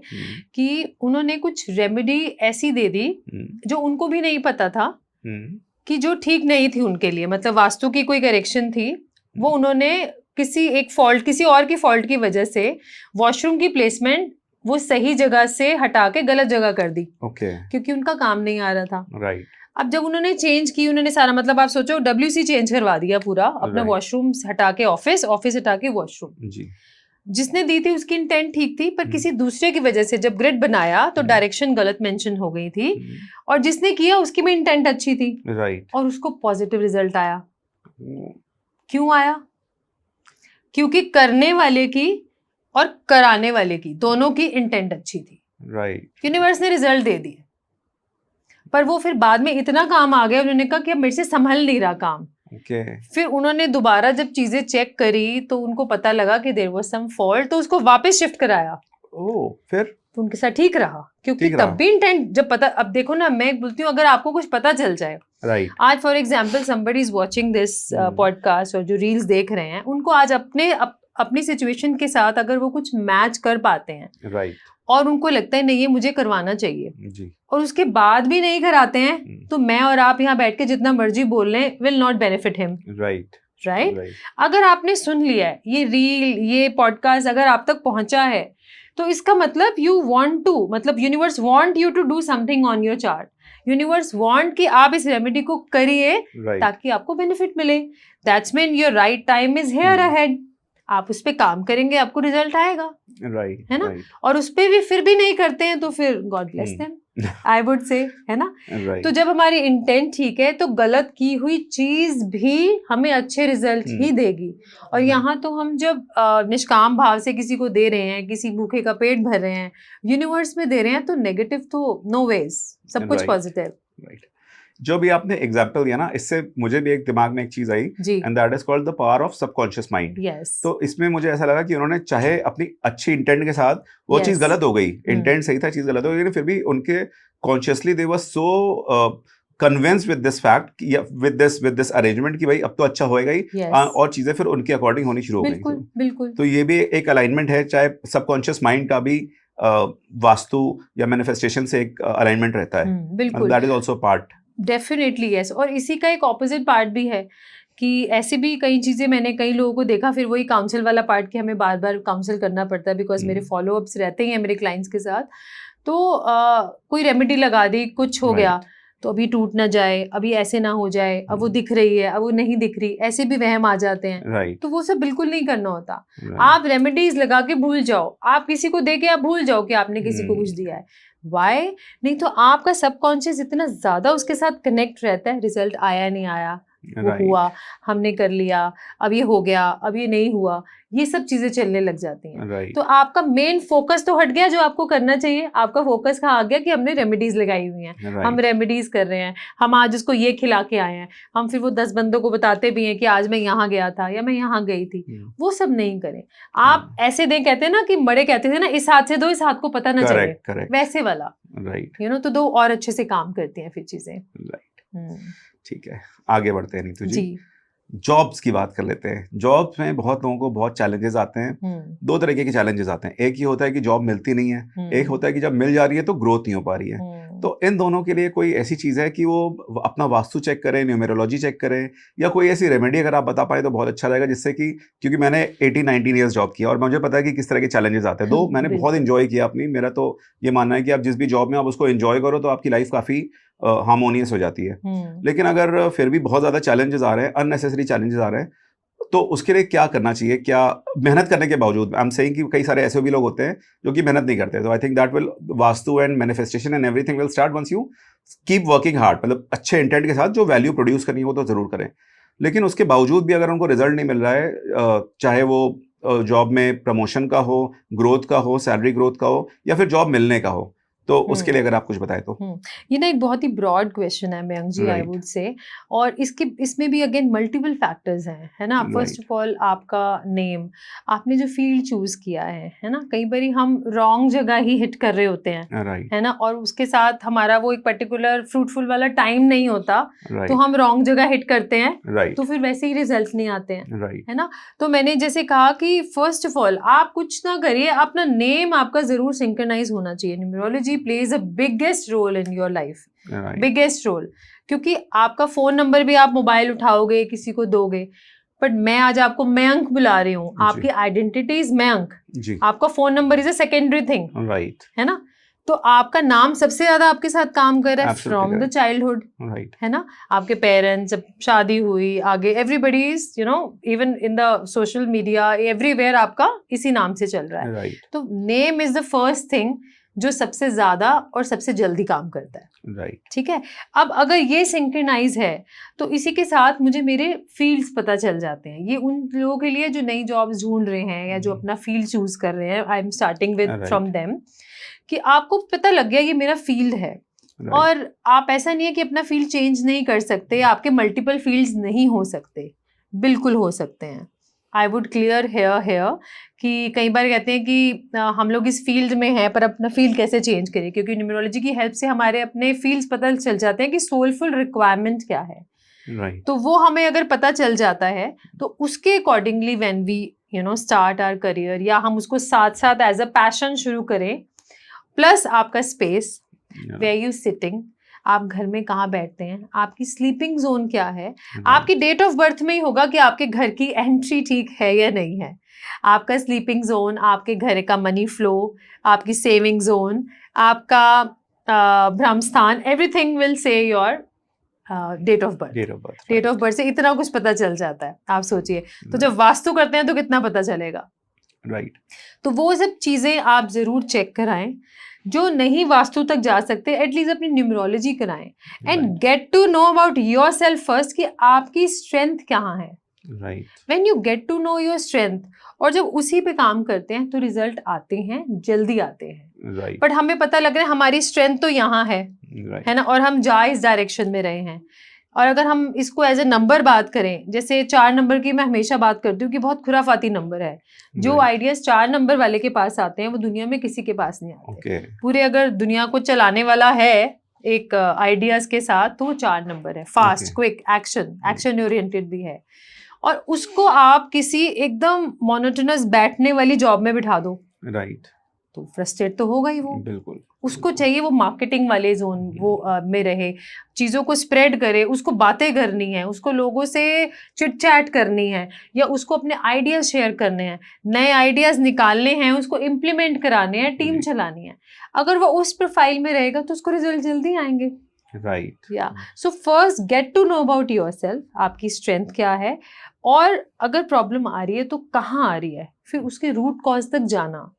कि उन्होंने कुछ रेमेडी ऐसी दे दी जो उनको भी नहीं पता था कि जो ठीक नहीं थी उनके लिए, मतलब वास्तु की कोई करेक्शन थी, वो उन्होंने किसी और की फॉल्ट की वजह से वॉशरूम की प्लेसमेंट वो सही जगह से हटा के गलत जगह कर दी, ओके, क्योंकि उनका काम नहीं आ रहा था। राइट, अब जब उन्होंने चेंज की, उन्होंने सारा, मतलब आप सोचो WC चेंज करवा दिया पूरा, अपना Right. वॉशरूम हटा के ऑफिस, ऑफिस हटा के वॉशरूम। जी, जिसने दी थी उसकी इंटेंट ठीक थी, पर किसी दूसरे की वजह से जब ग्रिड बनाया तो डायरेक्शन गलत मेंशन हो गई थी, और जिसने किया उसकी भी इंटेंट अच्छी थी, राइट, और उसको पॉजिटिव रिजल्ट आया। क्यों आया? क्योंकि करने वाले की और कराने वाले की दोनों की इंटेंट अच्छी थी। राइट, यूनिवर्स ने रिजल्ट दे दिए, पर वो फिर बाद में इतना काम आ गया, उन्होंने कहा कि अब मेरे से संभल नहीं रहा काम। ओके, फिर उन्होंने दोबारा जब चीजें चेक करी तो उनको पता लगा कि देयर वाज सम फॉल्ट, तो उसको वापस शिफ्ट कराया, ओ, फिर तो उनके साथ ठीक रहा। क्योंकि ठीक रहा। तब भी इंटेंट जब पता, अब देखो ना, मैं बोलती हूँ अगर आपको कुछ पता चल जाए, राइट, आज for example somebody is watching this podcast और जो रील्स देख रहे हैं, उनको आज अपनी सिचुएशन के साथ अगर वो कुछ मैच कर पाते हैं, राइट, और उनको लगता है नहीं ये मुझे करवाना चाहिए, जी, और उसके बाद भी नहीं कराते हैं, तो मैं और आप यहाँ बैठ के जितना मर्जी बोल लें, will not benefit him, right, right? Right, अगर आपने सुन लिया है ये रील, ये पॉडकास्ट अगर आप तक पहुंचा है, तो इसका मतलब यू वांट टू, मतलब universe want you to do something on your chart. Universe want कि आप इस रेमेडी को करिए ताकि आपको बेनिफिट मिले। That's mean your right time is here ahead. आप उस पे काम करेंगे, आपको रिजल्ट आएगा, राइट, है ना? और उस पे भी फिर भी नहीं करते हैं, तो फिर God bless them, I would से, है ना? राइट, तो जब हमारी इंटेंट ठीक है, तो गलत की हुई चीज भी हमें अच्छे रिजल्ट ही देगी। और यहाँ तो हम जब निष्काम भाव से किसी को दे रहे हैं, किसी भूखे का पेट भर रहे हैं, यूनिवर्स में दे रहे हैं, तो नेगेटिव तो नो वेज, सब कुछ पॉजिटिव। राइट। जो भी आपने एग्जाम्पल दिया ना, इससे मुझे भी एक दिमाग में एक चीज आई, and that is called the power of subconscious mind. तो इसमें मुझे ऐसा लगा कि उन्होंने चाहे अपनी अच्छी इंटेंट के साथ वो चीज गलत हो गई, इंटेंट सही था, चीज गलत हो गई, लेकिन फिर भी उनके consciously they were so convinced with this fact, with this arrangement कि भाई अब तो अच्छा होएगा ही, और चीजें फिर उनके अकॉर्डिंग होनी शुरू हो गई। बिल्कुल, बिल्कुल। तो ये भी एक अलाइनमेंट है, चाहे सबकॉन्शियस माइंड का भी वास्तु या मैनिफेस्टेशन से एक अलाइनमेंट रहता है, बिल्कुल, that is also part. Definitely yes. और इसी का एक ऑपोजिट पार्ट भी है कि ऐसे भी कई चीज़ें मैंने कई लोगों को देखा, फिर वही काउंसिल वाला पार्ट कि हमें बार बार काउंसिल करना पड़ता है, बिकॉज मेरे फॉलोअप्स रहते हैं मेरे क्लाइंट्स के साथ। तो कोई रेमेडी लगा दी, कुछ हो गया, तो अभी टूट ना जाए, अभी ऐसे ना हो जाए, अब वो दिख रही है, अब वो नहीं दिख रही, ऐसे भी वहम आ जाते हैं। तो वो सब बिल्कुल नहीं करना होता। आप रेमेडीज लगा के भूल जाओ, आप किसी को दे के आप भूल जाओ कि आपने किसी को कुछ दिया है। वाई? नहीं तो आपका सबकॉन्शियस इतना ज्यादा उसके साथ कनेक्ट रहता है, रिजल्ट आया नहीं आया, वो हुआ, हमने कर लिया, अब ये हो गया, अब ये नहीं हुआ, ये सब चीजें चलने लग जाती हैं। तो आपका मेन फोकस तो हट गया जो आपको करना चाहिए। आपका फोकस कहाँ आ गया कि हमने रेमेडीज लगाई हुई हैं, हम रेमेडीज कर रहे हैं, हम आज उसको ये खिला के आए हैं, हम फिर वो 10 बंदों को बताते भी हैं कि आज मैं यहाँ गया था या मैं यहाँ गई थी। वो सब नहीं करें आप। ऐसे दें, कहते हैं ना कि बड़े कहते थे ना, इस हाथ से दो, इस हाथ को पता ना चले, वैसे वाला, यू नो, तो दो और अच्छे से काम करती हैं फिर चीजें। ठीक है, आगे बढ़ते हैं नीतू जी। जॉब्स की बात कर लेते हैं। जॉब्स में बहुत लोगों को बहुत चैलेंजेस आते हैं। दो तरीके के चैलेंजेस आते हैं। एक ये होता है कि जॉब मिलती नहीं है, एक होता है कि जब मिल जा रही है तो ग्रोथ नहीं हो पा रही है। तो इन दोनों के लिए कोई ऐसी चीज़ है कि वो अपना वास्तु चेक करें, न्यूमेरोलॉजी चेक करें, या कोई ऐसी रेमेडी अगर आप बता पाए तो बहुत अच्छा रहेगा, जिससे कि, क्योंकि मैंने 18-19 ईयर्स जॉब किया और मुझे पता है कि किस तरह के चैलेंजेस आते हैं। दो मैंने बहुत इंजॉय किया अपनी, मेरा तो ये मानना है कि आप जिस भी जॉब में आप उसको एंजॉय करो तो आपकी लाइफ काफ़ी हार्मोनियस हो जाती है। लेकिन अगर फिर भी बहुत ज़्यादा चैलेंजेस आ रहे हैं, अननेसेसरी चैलेंजेस आ रहे हैं, तो उसके लिए क्या करना चाहिए? क्या मेहनत करने के बावजूद, आई एम सेइंग कि कई सारे ऐसे भी लोग होते हैं जो कि मेहनत नहीं करते, तो I think that will, vastu and manifestation and everything will start once you keep working hard. मतलब अच्छे इंटेंट के साथ जो वैल्यू प्रोड्यूस करनी है वो तो जरूर करें, लेकिन उसके बावजूद भी अगर उनको रिजल्ट नहीं मिल रहा है, चाहे वो जॉब में प्रमोशन का हो, ग्रोथ का हो, सैलरी ग्रोथ का हो, या फिर जॉब मिलने का हो, तो उसके लिए अगर आप कुछ बताएं तो। ये ना एक बहुत ही ब्रॉड क्वेश्चन है मयंक जी, आई वुड से, और इसमें भी अगेन मल्टीपल फैक्टर्स हैं, है ना। फर्स्ट ऑफ ऑल आपका नेम, आपने जो फील्ड चूज किया है ना, कई बार हम रॉन्ग जगह ही हिट कर रहे होते हैं, है ना, और उसके साथ हमारा वो एक पर्टिकुलर फ्रूटफुल वाला टाइम नहीं होता, तो हम रॉन्ग जगह हिट करते हैं, तो फिर वैसे ही रिजल्ट नहीं आते हैं, है ना। तो मैंने जैसे कहा कि फर्स्ट ऑफ ऑल आप कुछ ना करिए, अपना नेम आपका जरूर सिंक्रोनाइज होना चाहिए। Numerology plays a biggest role in your life, biggest role, क्योंकि आपका फोन नंबर भी आप मोबाइल उठाओगे किसी को दोगे, बट मैं आज आपको मयंक बुला रही हूँ, आपकी आइडेंटिटी इज मयंक, आपका phone number is a secondary thing, right, है ना। तो आपका नाम सबसे ज्यादा आपके साथ काम कर रहा है फ्रॉम द चाइल्डहुड, है ना। आपके पेरेंट्स, जब शादी हुई, आगे everybody is you know, even in the social media everywhere आपका इसी नाम से चल रहा है, तो name is the first thing जो सबसे ज्यादा और सबसे जल्दी काम करता है, राइट, ठीक है। अब अगर ये सिंक्रोनाइज है तो इसी के साथ मुझे मेरे फील्ड्स पता चल जाते हैं। ये उन लोगों के लिए जो नई जॉब्स ढूंढ रहे हैं या जो अपना फील्ड चूज कर रहे हैं, I am starting with from them, कि आपको पता लग गया ये मेरा फील्ड है, और आप ऐसा नहीं है कि अपना फील्ड चेंज नहीं कर सकते, आपके मल्टीपल फील्ड्स नहीं हो सकते, बिल्कुल हो सकते हैं। आई वुड क्लियर हेयर कि कई बार कहते हैं कि हम लोग इस फील्ड में हैं पर अपना फील्ड कैसे चेंज करें, क्योंकि न्यूमरोलॉजी की हेल्प से हमारे अपने फील्ड्स पता चल जाते हैं कि सोलफुल रिक्वायरमेंट क्या है, right. तो वो हमें अगर पता चल जाता है तो उसके accordingly when we you know start our career, या हम उसको साथ साथ एज अ पैशन शुरू करें, प्लस आपका स्पेस, वेयर यू सिटिंग, आप घर में कहाँ बैठते हैं, आपकी स्लीपिंग जोन क्या है, आपकी डेट ऑफ बर्थ में ही होगा कि आपके घर की एंट्री ठीक है या नहीं है। आपका स्लीपिंग जोन, आपके घर का मनी फ्लो, आपकी सेविंग जोन, आपका Brahmasthan, everything will say your date of birth. Date of birth से इतना कुछ पता चल जाता है, आप सोचिए। तो जब वास्तु करते हैं तो कितना पता चलेगा, राइट। तो वो सब चीजें आप जरूर चेक कराएं। जो नहीं वास्तु तक जा सकते, एटलीस्ट अपनी न्यूमरोलॉजी कराएं and get to know about yourself first, कि आपकी स्ट्रेंथ कहाँ है, right. When you get to know your strength, और जब उसी पे काम करते हैं तो रिजल्ट आते हैं, जल्दी आते हैं, राइट। बट हमें पता लग रहा है हमारी स्ट्रेंथ तो यहाँ है, है ना, और हम जा इस डायरेक्शन में रहे हैं। और अगर हम इसको एज ए नंबर बात करें, जैसे 4 नंबर की मैं हमेशा बात करती हूँ कि बहुत खुराफाती नंबर है। जो आइडियाज 4 नंबर वाले के पास आते हैं वो दुनिया में किसी के पास नहीं आते। पूरे अगर दुनिया को चलाने वाला है एक आइडियाज के साथ, तो वो 4 नंबर है। फास्ट, क्विक, एक्शन ओरिएंटेड भी है। और उसको आप किसी एकदम मोनोटोनस बैठने वाली जॉब में बिठा दो, राइट, तो फ्रस्ट्रेट तो होगा ही वो। बिल्कुल। उसको चाहिए वो मार्केटिंग वाले जोन वो में रहे, चीज़ों को स्प्रेड करे, उसको बातें करनी है, उसको लोगों से चिट चैट करनी है, या उसको अपने आइडियाज शेयर करने हैं, नए आइडियाज निकालने हैं, उसको इम्प्लीमेंट कराने हैं, टीम चलानी है। अगर वो उस प्रोफाइल में रहेगा तो उसको रिजल्ट जल्दी आएंगे, राइट। या so first get to know about yourself, आपकी स्ट्रेंथ क्या है, और अगर प्रॉब्लम आ रही है तो कहाँ आ रही है, फिर उसके रूट कॉज तक जाना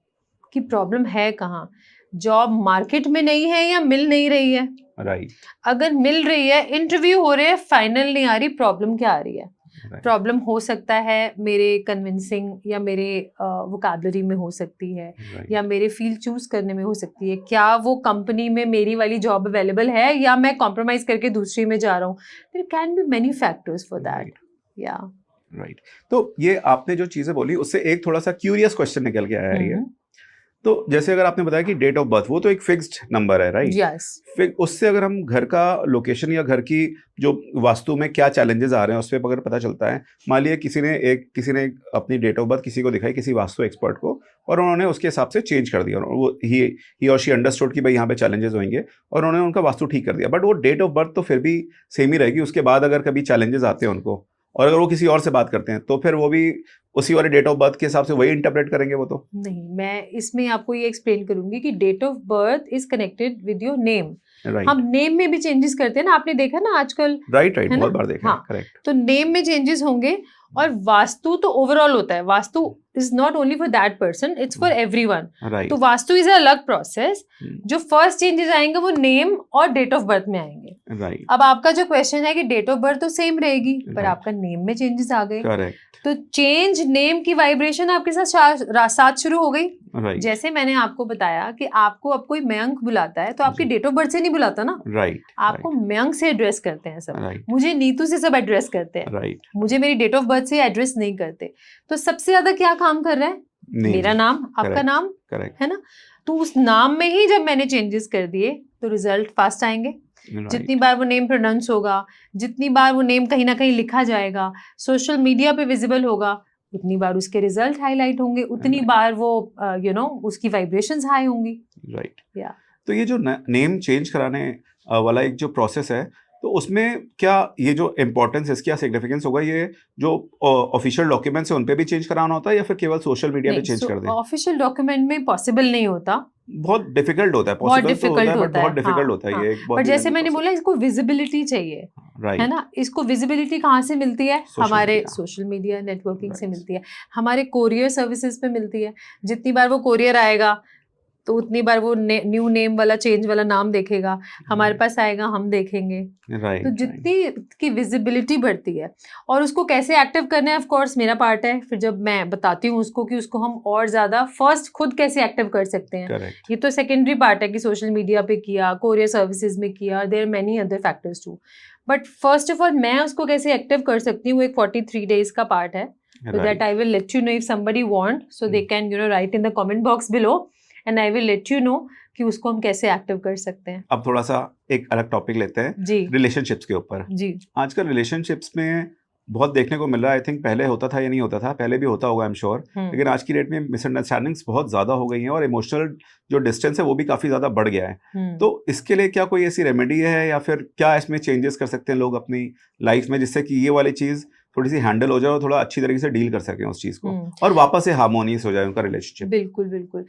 कि प्रॉब्लम है कहाँ। जॉब मार्केट में नहीं है या मिल नहीं रही है, राइट। अगर मिल रही है, इंटरव्यू हो रहे हैं, फाइनल नहीं आ रही, प्रॉब्लम क्या आ रही है। प्रॉब्लम हो सकता है मेरे कन्विंसिंग या मेरे वोकैबुलरी में हो सकती है, या मेरे फील्ड चूज करने में हो सकती है, क्या वो कंपनी में मेरी वाली जॉब अवेलेबल है या मैं कॉम्प्रोमाइज करके दूसरी में जा रहा हूँ। There can be many factors for that, या राइट। तो ये आपने जो चीजें बोली उससे एक थोड़ा सा क्यूरियस क्वेश्चन निकल के आया है ये। तो जैसे अगर आपने बताया कि डेट ऑफ बर्थ वो तो एक फिक्स्ड नंबर है, राइट, yes. उससे अगर हम घर का लोकेशन या घर की जो वास्तु में क्या चैलेंजेस आ रहे हैं उस पर अगर पता चलता है, मान लिया किसी ने अपनी डेट ऑफ बर्थ किसी को दिखाई, किसी वास्तु एक्सपर्ट को, और उन्होंने उसके हिसाब से चेंज कर दिया, और वो ही और शी अंडरस्टूड कि भाई यहाँ पे चैलेंजेस होंगे, और उन्होंने उनका वास्तु ठीक कर दिया, बट वो डेट ऑफ बर्थ तो फिर भी सेम ही रहेगी। उसके बाद अगर कभी चैलेंजेस आते हैं उनको, और अगर वो किसी और से बात करते हैं, तो फिर वो भी उसी वाले डेट ऑफ बर्थ के हिसाब से वही इंटरप्रेट करेंगे वो तो नहीं। मैं इसमें आपको ये एक्सप्लेन करूंगी कि date of birth is connected with your name. हम नेम में भी चेंजेस करते हैं ना, आपने देखा ना आजकल, राइट, बहुत बार देखा है, करेक्ट। तो नेम में चेंजेस होंगे, और वास्तु तो ओवरऑल होता है। Vastu is not only for that person, it's for everyone. तो वास्तु इज अ अलग प्रोसेस। जो फर्स्ट चेंजेस आएंगे वो नेम और डेट ऑफ बर्थ में आएंगे, राइट। अब आपका जो क्वेश्चन है कि डेट ऑफ बर्थ तो सेम रहेगी, पर आपका नेम में चेंजेस आ गए, तो चेंज नेम की वाइब्रेशन आपके साथ शुरू हो गई। राइट जैसे मैंने आपको बताया कि आपको अब कोई मयंक बुलाता है तो आपकी जी। डेट ऑफ बर्थ से नहीं बुलाता ना, राइट आपको मयंक से एड्रेस करते हैं सब। राइट मुझे नीतू से सब एड्रेस करते हैं, राइट मुझे मेरी डेट ऑफ बर्थ से एड्रेस नहीं करते। तो सबसे ज्यादा क्या काम कर रहा है? मेरा नाम, आपका Correct. नाम, करेक्ट है ना। तो उस नाम में ही जब मैंने चेंजेस कर दिए तो रिजल्ट फास्ट आएंगे। जितनी बार वो नेम प्रोनाउंस होगा, जितनी बार वो नेम कहीं ना कहीं लिखा जाएगा, सोशल मीडिया पे विजिबल होगा, उतनी बार उसके रिजल्ट हाईलाइट होंगे, उतनी Right. बार वो उसकी वाइब्रेशंस हाई होंगी। राइट या तो ये जो नेम चेंज कराने वाला एक जो प्रोसेस है, तो उसमें क्या ये जो इम्पोर्टेंस है, इसकी क्या सिग्निफिकेंस होगा? ये जो ऑफिशियल डॉक्यूमेंट्स है उन पे भी चेंज कराना होता है या फिर केवल सोशल मीडिया पे चेंज कर दें? ऑफिशियल डॉक्यूमेंट में पॉसिबल नहीं होता, बहुत डिफिकल्ट होता है, बहुत पॉसिबल तो होता डिफिकल्ट है बट होता बहुत है। डिफिकल्ट हाँ, होता है हाँ। ये एक बहुत पर ही जैसे lengthy मैंने process। बोला, इसको विजिबिलिटी चाहिए, है राइट ना। इसको विजिबिलिटी कहाँ से मिलती है? Social हमारे media। सोशल मीडिया नेटवर्किंग से Right। मिलती है, हमारे कोरियर सर्विसेज पे मिलती है। जितनी बार वो कोरियर आएगा तो उतनी बार वो न्यू नेम वाला, चेंज वाला नाम देखेगा, हमारे पास आएगा, हम देखेंगे। तो राइट जितनी की विजिबिलिटी बढ़ती है, और उसको कैसे एक्टिव करना है, ऑफ कोर्स मेरा पार्ट है। फिर जब मैं बताती हूँ उसको कि उसको हम और ज़्यादा फर्स्ट खुद कैसे एक्टिव कर सकते हैं, करेक्ट ये तो सेकेंडरी पार्ट है कि सोशल मीडिया पे किया, कोरियर सर्विसेज में किया, there many other factors too. But first of all मैं उसको कैसे एक्टिव कर सकती हूँ, वो एक 43 डेज का पार्ट है। So that I will let you know if somebody want, so they can write in the comment box below and I will let you know कि उसको हम कैसे एक्टिव कर सकते हैं। अब थोड़ा सा एक अलग टॉपिक लेते हैं, जी रिलेशनशिप्स के ऊपर। जी आजकल रिलेशनशिप्स में बहुत देखने को मिल रहा है, आई थिंक पहले होता था या नहीं होता था, पहले भी होता होगा आई एम श्योर, लेकिन आज की डेट में मिसअंडरस्टैंडिंग्स बहुत ज़्यादा हो गई हैं और इमोशनल जो डिस्टेंस है वो भी काफ़ी ज़्यादा बढ़ गया है। तो इसके लिए क्या कोई ऐसी रेमेडी है या फिर क्या इसमें चेंजेस कर सकते हैं लोग अपनी लाइफ में, जिससे कि ये वाली चीज़ थोड़ी सी हैंडल हो जाए और थोड़ा अच्छी तरीके से डील कर सकें उस चीज़ को और वापस से हार्मोनियस हो जाए उनका रिलेशनशिप? बिल्कुल बिल्कुल।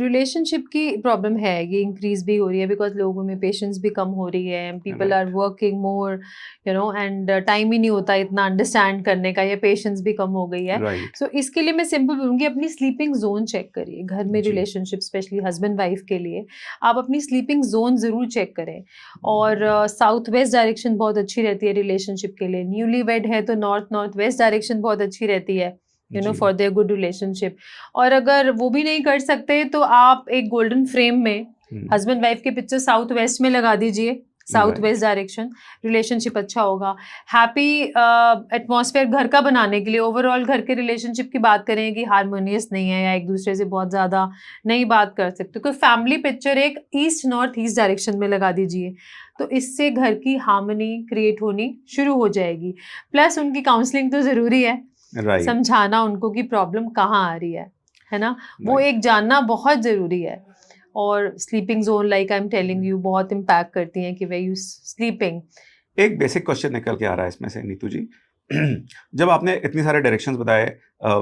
रिलेशनशिप की प्रॉब्लम है, ये इंक्रीज भी हो रही है बिकॉज लोगों में पेशेंस भी कम हो रही है, people are working more and time ही नहीं होता इतना अंडरस्टैंड करने का, या पेशेंस भी कम हो गई है। राइट सो इसके लिए मैं सिंपल बोलूँगी, अपनी स्लीपिंग जोन चेक करिए घर में। जी। रिलेशनशिप स्पेशली हस्बैंड वाइफ के लिए आप अपनी स्लीपिंग जोन ज़रूर चेक करें। और साउथ वेस्ट डायरेक्शन बहुत अच्छी रहती है रिलेशनशिप के लिए। न्यूली वेड है तो नॉर्थ वेस्ट डायरेक्शन बहुत अच्छी रहती है जी। For their good relationship. और अगर वो भी नहीं कर सकते तो आप एक गोल्डन फ्रेम में हस्बैंड वाइफ के पिक्चर साउथ वेस्ट में लगा दीजिए, साउथ वेस्ट डायरेक्शन, रिलेशनशिप अच्छा होगा। हैप्पी एटमॉस्फेयर घर का बनाने के लिए, ओवरऑल घर के रिलेशनशिप की बात करें कि हारमोनियस नहीं है या एक दूसरे से बहुत ज़्यादा नहीं बात कर सकते, तो फैमिली पिक्चर एक ईस्ट नॉर्थ ईस्ट डायरेक्शन में लगा दीजिए, तो इससे घर की हार्मनी क्रिएट होनी शुरू हो जाएगी। प्लस उनकी काउंसलिंग तो ज़रूरी है, राइट समझाना उनको कि प्रॉब्लम कहाँ आ रही है ना, वो एक जानना बहुत ज़रूरी है। और sleeping zone like I am telling you बहुत इम्पैक्ट करती हैं कि वे यू स्लीपिंग। एक बेसिक क्वेश्चन निकल के आ रहा है इसमें से नीतू जी, जब आपने इतनी सारे डायरेक्शंस बताए,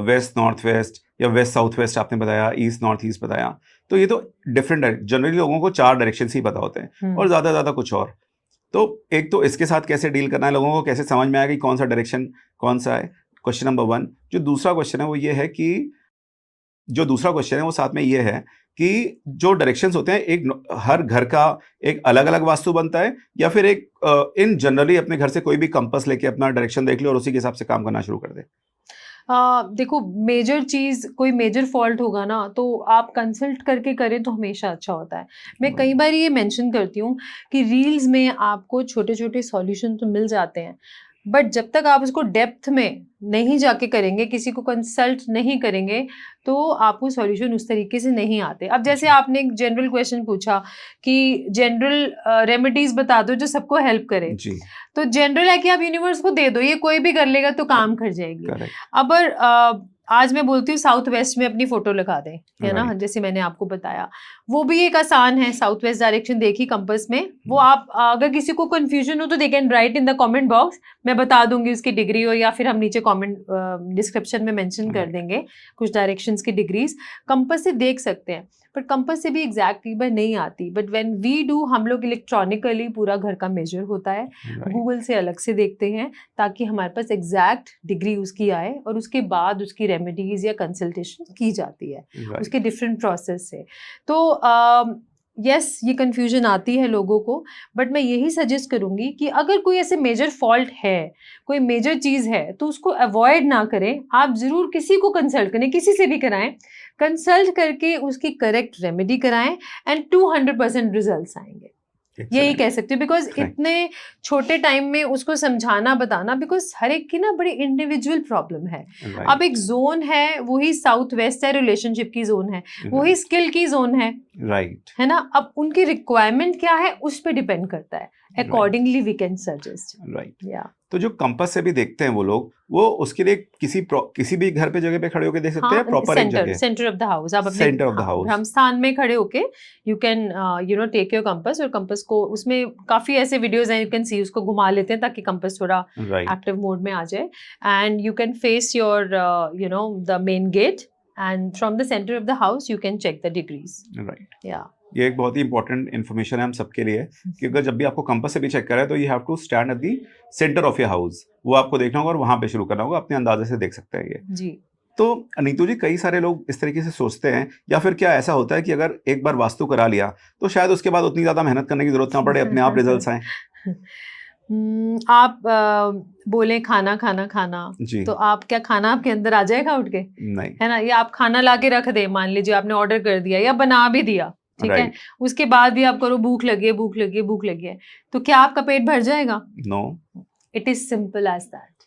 वेस्ट नॉर्थ वेस्ट या वेस्ट साउथ वेस्ट आपने बताया, ईस्ट नॉर्थ ईस्ट बताया, तो ये तो डिफरेंट, जनरली लोगों को 4 डायरेक्शंस ही पता होते हैं और ज़्यादा कुछ और। तो एक तो इसके साथ कैसे डील करना है, लोगों को कैसे समझ में आएगा कि कौन सा डायरेक्शन कौन सा है, क्वेश्चन नंबर 1। जो दूसरा क्वेश्चन है वो ये है कि वो साथ में ये है कि जो डायरेक्शंस होते हैं, एक हर घर का एक अलग अलग वास्तु बनता है या फिर एक इन जनरली अपने घर से कोई भी कंपास लेके अपना डायरेक्शन देख ले और उसी के हिसाब से काम करना शुरू कर दे? देखो, मेजर चीज़, कोई मेजर फॉल्ट होगा ना तो आप कंसल्ट करके करें तो हमेशा अच्छा होता है। मैं कई बार ये मेंशन करती हूँ कि रील्स में आपको छोटे छोटे सॉल्यूशन तो मिल जाते हैं, बट जब तक आप उसको डेप्थ में नहीं जाके करेंगे, किसी को कंसल्ट नहीं करेंगे, तो आपको सॉल्यूशन उस तरीके से नहीं आते। अब जैसे आपने एक जनरल क्वेश्चन पूछा कि जनरल रेमेडीज बता दो जो सबको हेल्प करे, जी तो जनरल है कि आप यूनिवर्स को दे दो, ये कोई भी कर लेगा तो काम कर जाएगी। करेक्ट। अब आज मैं बोलती हूँ साउथ वेस्ट में अपनी फोटो लगा दें, है ना, Right। जैसे मैंने आपको बताया, वो भी एक आसान है। साउथ वेस्ट डायरेक्शन देखी कंपास में, वो आप अगर किसी को कंफ्यूजन हो तो they can write in the comment box, मैं बता दूंगी उसकी डिग्री हो, या फिर हम नीचे कमेंट डिस्क्रिप्शन में मेंशन कर देंगे कुछ डायरेक्शंस की डिग्रीज। कंपास से देख सकते हैं, पर कंपास से भी एग्जैक्टली बार नहीं आती, बट व्हेन वी डू, हम लोग इलेक्ट्रॉनिकली पूरा घर का मेजर होता है, गूगल से अलग से देखते हैं ताकि हमारे पास एग्जैक्ट डिग्री उसकी आए, और उसके बाद उसकी रेमेडीज या कंसल्टेशन की जाती है, उसके डिफरेंट प्रोसेस से। तो यस ये कंफ्यूजन आती है लोगों को, बट मैं यही सजेस्ट करूंगी कि अगर कोई ऐसे मेजर फॉल्ट है, कोई मेजर चीज है, तो उसको अवॉइड ना करें। आप जरूर किसी को कंसल्ट करें, किसी से भी कराएं, कंसल्ट करके उसकी करेक्ट रेमेडी कराएं एंड 200% रिजल्ट्स आएंगे। यही कह सकते हो, बिकॉज इतने छोटे टाइम में उसको समझाना बताना, बिकॉज हर एक की ना बड़ी इंडिविजुअल प्रॉब्लम है। अब एक जोन है, वही साउथ वेस्ट है, रिलेशनशिप की जोन है, वही स्किल की जोन है, है ना। अब उनकी रिक्वायरमेंट क्या है उस पर डिपेंड करता है, accordingly we can suggest. Right. तो जो कंपास से भी देखते हैं वो लोग, वो उसके लिए किसी भी घर पे जगह पे खड़े होकर देख सकते हैं, प्रॉपर एक जगह, सेंटर ऑफ द हाउस। आप अपने centre of the house Brahmasthan में खड़े होके you can take your compass, और कंपास को उसमें काफी ऐसे वीडियोस हैं, यू कैन सी, उसको घुमा लेते हैं ताकि कंपास थोड़ा एक्टिव मोड में आ जाए, and you can face your the main gate, and from the centre of the house you can check the degrees. Right. ये एक बहुत ही इंपॉर्टेंट इन्फॉर्मेशन है हम सबके लिए, कि अगर जब भी आपको कंपास से भी चेक करें तो you have to stand at the centre of your house, वो आपको देखना होगा और वहां पे शुरू करना होगा, अपने अंदाजे से देख सकते हैं ये जी। तो नीतू जी, कई सारे लोग इस तरीके से सोचते हैं, या फिर क्या ऐसा होता है कि अगर एक बार वास्तु करा लिया तो शायद उसके बाद उतनी ज्यादा मेहनत करने की जरूरत ना पड़े, अपने आप रिजल्ट्स आए? आप बोले खाना खाना खाना जी, तो आप क्या खाना आपके अंदर आ जाएगा उठ के? नहीं, है ना। या आप खाना ला के रख दे, मान लीजिए आपने ऑर्डर कर दिया या बना भी दिया, ठीक है, उसके बाद भी आप करो भूख लगी है, भूख लगी है, भूख लगी है, तो क्या आपका पेट भर जाएगा? No. It is simple as that,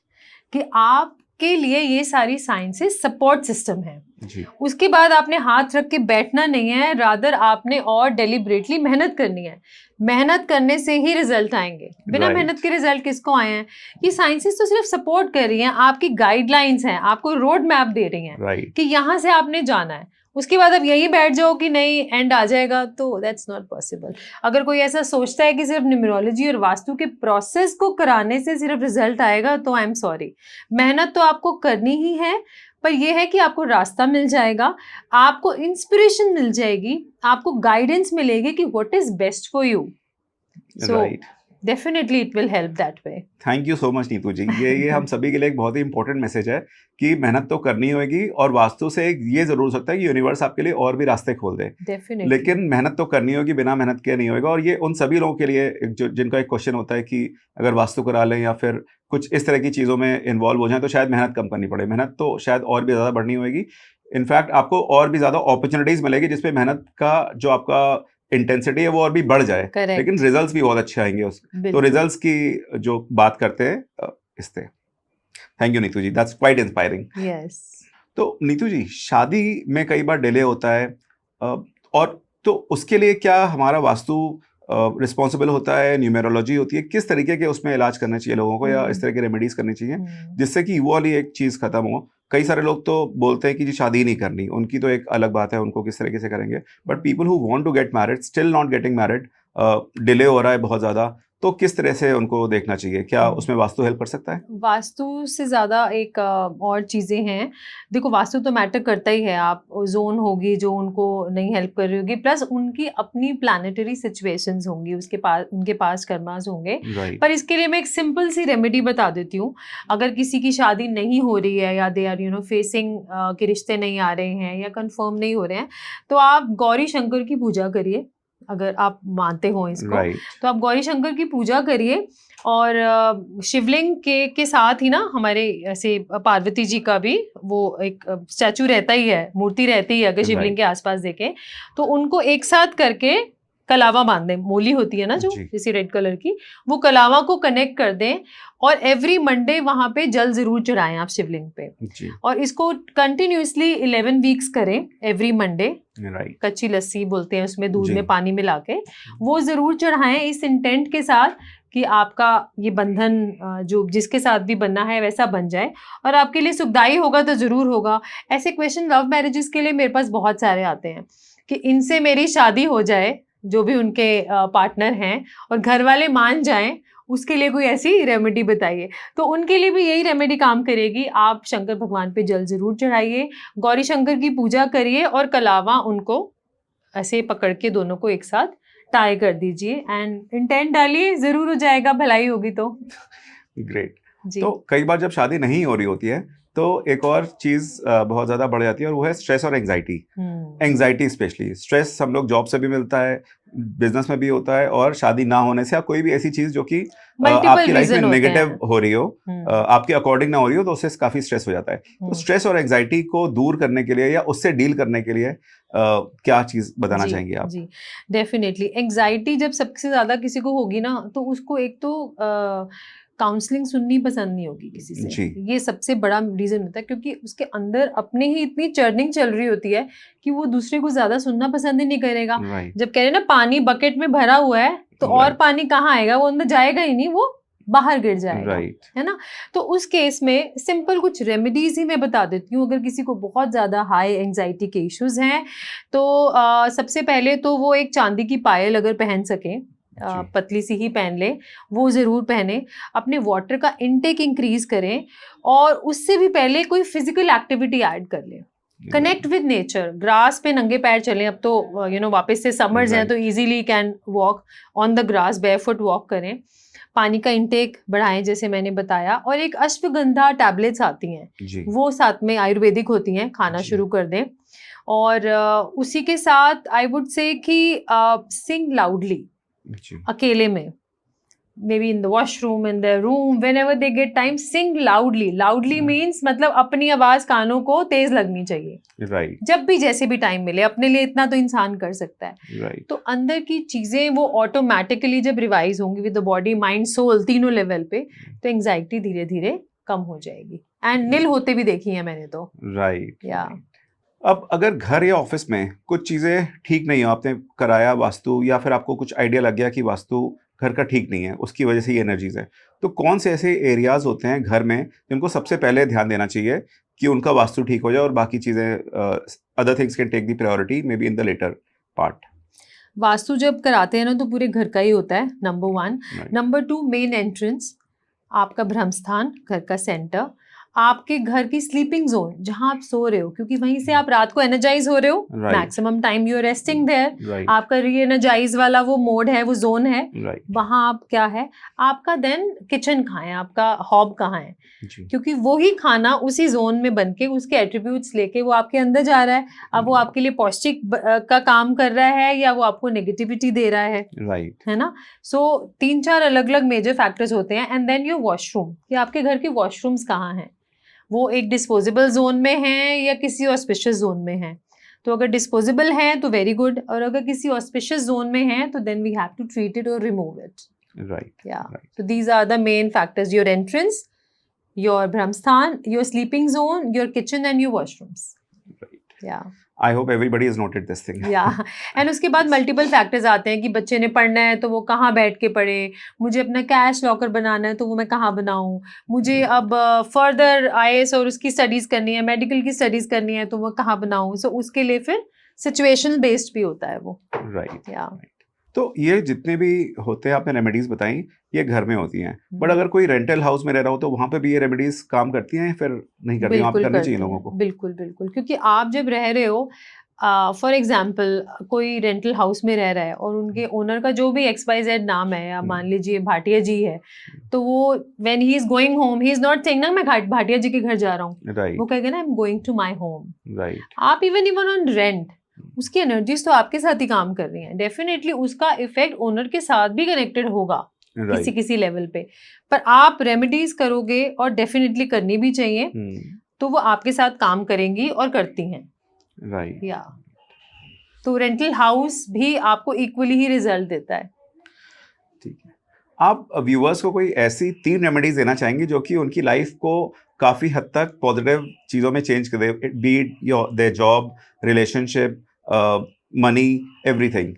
कि आपके लिए ये सारी साइंसेस सपोर्ट सिस्टम है। जी। उसके बाद आपने हाथ रख के बैठना नहीं है, रादर आपने और डेलिब्रेटली मेहनत करनी है। मेहनत करने से ही रिजल्ट आएंगे, बिना मेहनत के रिजल्ट किसको आए हैं? ये साइंसेस तो सिर्फ सपोर्ट कर रही हैं, आपकी गाइडलाइंस हैं, आपको रोड मैप दे रही हैं कि यहाँ से आपने जाना है। उसके बाद अब यही बैठ जाओ कि नहीं एंड आ जाएगा, तो दैट्स नॉट पॉसिबल। अगर कोई ऐसा सोचता है कि सिर्फ न्यूमरोलॉजी और वास्तु के प्रोसेस को कराने से सिर्फ रिजल्ट आएगा, तो आई एम सॉरी, मेहनत तो आपको करनी ही है, पर यह है कि आपको रास्ता मिल जाएगा, आपको इंस्पिरेशन मिल जाएगी, आपको गाइडेंस मिलेगी कि what is best for you. So definitely it will help that way. Thank you so much Neetu ji. ये हम सभी के लिए एक बहुत ही इंपॉर्टेंट मैसेज है कि मेहनत तो करनी होगी, और वास्तु से ये जरूर हो सकता है कि यूनिवर्स आपके लिए और भी रास्ते खोल दे, लेकिन मेहनत तो करनी होगी, बिना मेहनत के नहीं होगा। और ये उन सभी लोगों के लिए जिनका एक क्वेश्चन होता है कि अगर वास्तु करा लें या फिर कुछ इस तरह की चीज़ों में इन्वॉल्व हो जाए तो शायद मेहनत कम करनी पड़े। मेहनत तो शायद और भी ज़्यादा बढ़नी होगी, इनफैक्ट आपको और भी ज़्यादा अपॉर्चुनिटीज़ मिलेगी जिसपे मेहनत का जो आपका इंटेंसिटी है वो और भी बढ़ जाए, लेकिन रिजल्ट्स भी बहुत अच्छे आएंगे उसके। तो रिजल्ट्स की जो बात करते हैं इससे। Thank you Neetu ji, that's quite inspiring. Yes. तो नीतू जी, शादी में कई बार डिले होता है, और तो उसके लिए क्या हमारा वास्तु रिस्पॉन्सिबल होता है, न्यूमेरोलॉजी होती है, किस तरीके के उसमें इलाज करने चाहिए लोगों को, या इस तरह के रेमेडीज करनी चाहिए जिससे कि वो वाली एक चीज़ खत्म हो? कई सारे लोग तो बोलते हैं कि जी शादी नहीं करनी, उनकी तो एक अलग बात है, उनको किस तरीके से करेंगे, but people who want to get married still not getting married, delay हो रहा है बहुत ज़्यादा, तो किस तरह से उनको देखना चाहिए? क्या उसमें वास्तु हेल्प कर सकता है? वास्तु से ज़्यादा एक और चीज़ें हैं। देखो, वास्तु तो मैटर करता ही है, आप जोन होगी जो उनको नहीं हेल्प कर रही होगी, प्लस उनकी अपनी प्लानेटरी सिचुएशंस होंगी, उनके पास कर्मास होंगे। पर इसके लिए मैं एक सिंपल सी रेमेडी बता देती हूँ। अगर किसी की शादी नहीं हो रही है, या दे आर फेसिंग के रिश्ते नहीं आ रहे हैं, या कंफर्म नहीं हो रहे हैं, तो आप गौरी शंकर की पूजा करिए। अगर आप मानते हो इसको, तो आप गौरी शंकर की पूजा करिए, और शिवलिंग के साथ ही ना हमारे ऐसे पार्वती जी का भी वो एक स्टैचू रहता ही है, मूर्ति रहती है, अगर शिवलिंग के आसपास देखें तो उनको एक साथ करके कलावा बांध दें। मोली होती है ना जो जैसे रेड कलर की, वो कलावा को कनेक्ट कर दें, और एवरी मंडे वहां पे जल जरूर चढ़ाएं आप शिवलिंग पे, और इसको कंटिन्यूसली 11 वीक्स करें एवरी मंडे। कच्ची लस्सी बोलते हैं उसमें, दूध में पानी मिला के वो जरूर चढ़ाएं, इस इंटेंट के साथ कि आपका ये बंधन जो जिसके साथ भी बनना है वैसा बन जाए, और आपके लिए सुखदायी होगा तो जरूर होगा। ऐसे क्वेश्चन लव मैरिजेस के लिए मेरे पास बहुत सारे आते हैं कि इनसे मेरी शादी हो जाए, जो भी उनके पार्टनर हैं, और घर वाले मान जाएं, उसके लिए कोई ऐसी रेमेडी बताइए। तो उनके लिए भी यही रेमेडी काम करेगी। आप शंकर भगवान पे जल जरूर चढ़ाइए, गौरी शंकर की पूजा करिए, और कलावा उनको ऐसे पकड़ के दोनों को एक साथ टाई कर दीजिए, एंड इंटेंट डालिए, जरूर हो जाएगा, भलाई होगी तो। ग्रेट। तो कई बार जब शादी नहीं हो रही होती है तो एक और चीज़ बहुत ज़्यादा बढ़ जाती है और वो है स्ट्रेस और एंग्जाइटी। एंग्जाइटी स्पेशली स्ट्रेस हम लोग जॉब से भी मिलता है, बिजनेस में भी होता है, और शादी ना होने से या कोई भी ऐसी चीज़ जो कि मल्टीपल आपकी लाइफ में रीजन होते नेगेटिव हैं। हो रही हो, आपके अकॉर्डिंग ना हो रही हो, तो उससे काफ़ी स्ट्रेस हो जाता है। तो स्ट्रेस और एंग्जाइटी को दूर करने के लिए या उससे डील करने के लिए क्या चीज़ बताना चाहेंगे आप? जी, डेफिनेटली एंग्जाइटी जब सबसे ज़्यादा किसी को होगी ना, तो उसको एक तो काउंसलिंग सुननी पसंद नहीं होगी किसी से। जी। ये सबसे बड़ा रीज़न होता है, क्योंकि उसके अंदर अपने ही इतनी चर्निंग चल रही होती है कि वो दूसरे को ज़्यादा सुनना पसंद ही नहीं करेगा। राइट। जब कह रहे हैं ना पानी बकेट में भरा हुआ है, तो और राइट। पानी कहाँ आएगा, वो अंदर जाएगा ही नहीं, वो बाहर गिर जाएगा। राइट। है ना? तो उस केस में सिंपल कुछ रेमेडीज ही मैं बता देती हूँ। अगर किसी को बहुत ज़्यादा हाई एंग्जाइटी के इश्यूज हैं, तो सबसे पहले तो वो एक चांदी की पायल अगर पहन सकें, जी। पतली सी ही पहन ले, वो ज़रूर पहने। अपने वाटर का इनटेक इंक्रीज करें, और उससे भी पहले कोई फिजिकल एक्टिविटी ऐड कर लें। कनेक्ट विद नेचर, ग्रास पे नंगे पैर चलें। अब तो वापस से समर्स हैं, तो easily can walk on the grass, barefoot walk करें। पानी का इंटेक बढ़ाएं जैसे मैंने बताया, और एक अश्वगंधा टैबलेट्स आती हैं, जी। वो साथ में आयुर्वेदिक होती हैं, खाना जी। शुरू कर दें। और उसी के साथ आई वुड से कि सिंग लाउडली जी। अकेले में, maybe in the washroom, in their room, whenever they get time, sing loudly. Loudly means मतलब अपनी आवाज कानों को तेज लगनी चाहिए। राइट। जब भी जैसे भी टाइम मिले, अपने लिए इतना तो इंसान कर सकता है। राइट। तो अंदर की चीजें वो ऑटोमेटिकली जब रिवाइज होंगी with the body mind soul तीनों लेवल पे, तो एंग्जाइटी धीरे धीरे कम हो जाएगी। एंड नील होते भी देखी है मैंने तो। राइट। या अब अगर घर या ऑफिस में कुछ चीज़ें ठीक नहीं हो, आपने कराया वास्तु, या फिर आपको कुछ आइडिया लग गया कि वास्तु घर का ठीक नहीं है, उसकी वजह से ये एनर्जीज है, तो कौन से ऐसे एरियाज होते हैं घर में जिनको सबसे पहले ध्यान देना चाहिए कि उनका वास्तु ठीक हो जाए, और बाकी चीज़ें other things can take the priority maybe in the latter part? Vastu जब कराते हैं ना, तो पूरे घर का ही होता है, नंबर 1। नंबर 2, मेन एंट्रेंस, आपका ब्रह्म स्थान, घर का सेंटर, आपके घर की स्लीपिंग जोन जहां आप सो रहे हो, क्योंकि वहीं से आप रात को एनर्जाइज हो रहे हो। Right. Maximum time you are resting there. Right. आपका री एनर्जाइज वाला वो मोड है, वो जोन है, राइट। वहां आप क्या है आपका। देन किचन कहाँ है, आपका हॉब कहाँ है, जी। क्योंकि वही खाना उसी जोन में बन के उसके एट्रीब्यूट्स लेके वो आपके अंदर जा रहा है। अब वो आपके लिए पौष्टिक का काम कर रहा है, या वो आपको नेगेटिविटी दे रहा है। राइट। है ना? सो 3-4 अलग अलग मेजर फैक्टर्स होते हैं। एंड देन योर वॉशरूम, कि आपके घर के वॉशरूम्स कहाँ हैं, वो एक डिस्पोजेबल जोन में है या किसी ऑस्पिशियस जोन में है। तो अगर डिस्पोजेबल है तो वेरी गुड, और अगर किसी ऑस्पिशियस जोन में है तो then we have to treat it और रिमूव इट। राइट। या Right. So these are the main factors: your entrance, your Brahmasthan, your sleeping zone, your kitchen and your washrooms. Right. या I hope everybody has noted this thing. या and उसके बाद multiple factors आते हैं कि बच्चे ने पढ़ना है तो वो कहाँ बैठ के पढ़े, मुझे अपना कैश लॉकर बनाना है तो वो मैं कहाँ बनाऊँ, मुझे अब फर्दर IAS और उसकी स्टडीज़ करनी है, मेडिकल की स्टडीज़ करनी है तो वो कहाँ बनाऊँ। सो उसके लिए फिर सिचुएशनल बेस्ड भी होता है वो। राइट। या तो ये जितने भी होते हैं आपने रेमेडीज बताई, ये घर में होती हैं, बट अगर कोई रेंटल हाउस में रह रहा हो तो वहां पे भी ये रेमेडीज काम करती हैं या फिर नहीं करती? वहां पे बिल्कुल करनी करते चाहिए हैं, लोगों को? बिल्कुल बिल्कुल, क्योंकि आप जब रह रहे हो, फॉर एग्जाम्पल कोई रेंटल हाउस में रह रहा है और उनके ओनर का जो भी XYZ नाम है, या मान लीजिए भाटिया जी है, तो वो when he is going home, he is not saying ना मैं भाटिया जी के घर जा रहा हूँ, वो राइट। कहेगा ना I am going to my home. Right. आप इवन ऑन रेंट, उसकी एनर्जीज तो आपके साथ ही काम कर रही हैं, डेफिनेटली उसका इफेक्ट ओनर के साथ भी कनेक्टेड होगा किसी राइट। किसी लेवल पे। पर आप रेमेडीज करोगे, और डेफिनेटली करनी भी चाहिए, तो वो आपके साथ काम करेंगी और करती हैं। राइट। या तो रेंटल हाउस भी आपको इक्वली ही रिजल्ट देता है। ठीक है। आप व्यूअर्स को कोई ऐसी 3 रेमेडीज देना चाहेंगे जो कि उनकी लाइफ को काफी हद तक पॉजिटिव चीजों में चेंज कर दे, be it their job, relationship, money, everything?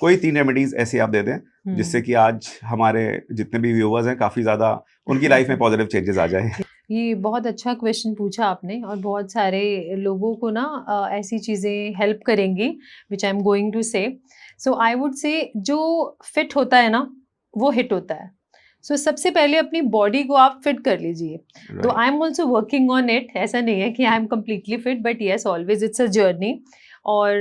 कोई 3 रेमेडीज ऐसी आप दे दें जिससे कि आज हमारे जितने भी व्यूअर्स हैं काफी ज्यादा उनकी लाइफ में पॉजिटिव चेंजेस आ जाए। ये बहुत अच्छा क्वेश्चन पूछा आपने, और बहुत सारे लोगों को ना ऐसी चीज़ें हेल्प करेंगी विच आई एम गोइंग टू से। सो आई वुड से जो फिट होता है ना, वो हिट होता है। सो सबसे पहले अपनी बॉडी को आप फिट कर लीजिए। तो I am also working on it. ऐसा नहीं है कि I am completely fit, but yes always it's a journey. और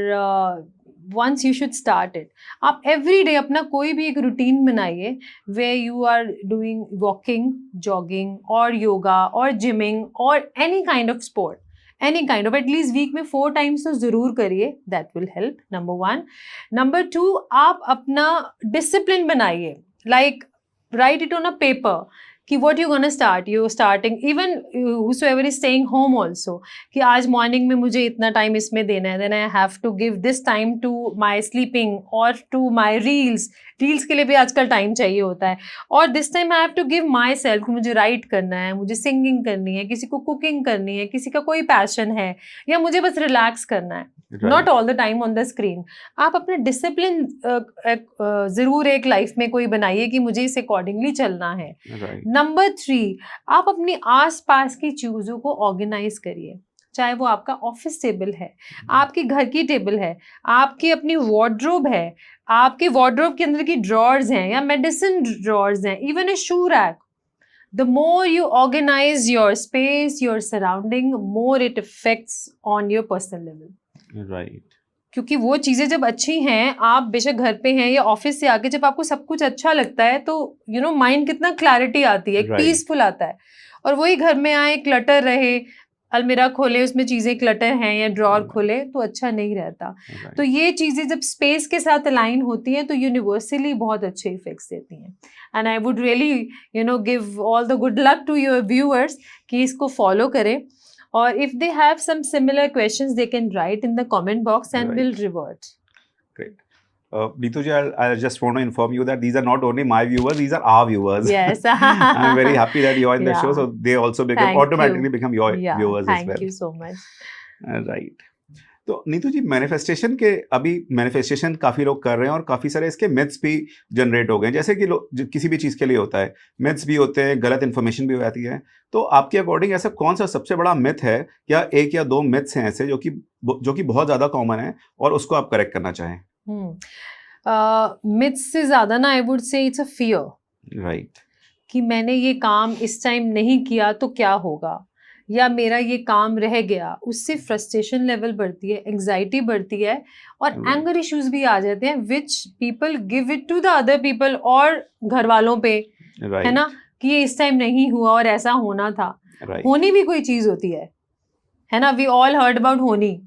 once you should start it. आप every day अपना कोई भी एक routine बनाइए where you are doing walking, jogging or yoga or gymming or any kind of sport. Any kind of, at least week में 4 times तो ज़रूर करिए, that will help, number 1. Number 2, आप अपना discipline बनाइए, like write it on a paper कि what you gonna start, you starting, even whosoever is staying home also, कि आज morning में मुझे इतना time इसमें देना है, then I have to give this time to my sleeping or to my reels के लिए भी आजकल time चाहिए होता है, और this time I have to give myself कि मुझे write करना है, मुझे singing करनी है, किसी को cooking करनी है, किसी का कोई passion है, या मुझे बस relax करना है, not all the time on the screen. आप अपना discipline ज़रूर एक life में कोई बनाइए कि मुझे इस accordingly चलना है. नंबर 3, आप अपनी आसपास की चीज़ों को ऑर्गेनाइज करिए, चाहे वो आपका ऑफिस टेबल है, आपके घर की टेबल है, आपकी अपनी वार्डरोब है, आपके वार्डरोब के अंदर की ड्रॉर्स हैं या मेडिसिन ड्रॉर्स हैं, even a shoe rack. The more you organize your space, your surrounding, more it affects on your personal level. Right. क्योंकि वो चीज़ें जब अच्छी हैं, आप बेशक घर पे हैं या ऑफिस से आके जब आपको सब कुछ अच्छा लगता है तो यू नो माइंड कितना क्लैरिटी आती है, पीसफुल आता है. और वही घर में आए क्लटर रहे, अलमीरा खोले उसमें चीज़ें क्लटर हैं या ड्रॉर खोले तो अच्छा नहीं रहता. तो ये चीज़ें जब स्पेस के साथ अलाइन होती हैं तो यूनिवर्सली बहुत अच्छे इफेक्ट्स देती हैं. And I would really you know give all the good luck to your viewers कि इसको फॉलो करें. Or if they have some similar questions, they can write in the comment box and we'll revert. Great. Neetu ji, I just want to inform you that these are not only my viewers, these are our viewers. Yes. I'm very happy that you are in the show, so they also automatically become your viewers as well. Thank you so much. Right. तो नीतू जी, manifestation काफ़ी लोग कर रहे हैं और काफ़ी सारे इसके मिथ्स भी जनरेट हो गए हैं. जैसे कि किसी भी चीज़ के लिए होता है, मिथ्स भी होते हैं, गलत इन्फॉर्मेशन भी हो जाती है. तो आपके अकॉर्डिंग ऐसा कौन सा सबसे बड़ा मिथ है, या 1 या 2 मिथ्स हैं ऐसे जो कि बहुत ज़्यादा कॉमन है और उसको आप करेक्ट करना चाहें? मिथ्स से ज़्यादा ना, आई वुड से इट्स अ फियर. राइट. कि मैंने ये काम इस टाइम नहीं किया तो क्या होगा, या मेरा ये काम रह गया. उससे फ्रस्ट्रेशन लेवल बढ़ती है, एंग्जाइटी बढ़ती है और एंगर इश्यूज भी आ जाते हैं, which people give it to the other people और घर वालों पे, है ना, कि ये इस टाइम नहीं हुआ और ऐसा होना था. होनी भी कोई चीज होती है ना. वी ऑल हर्ड अबाउट होनी,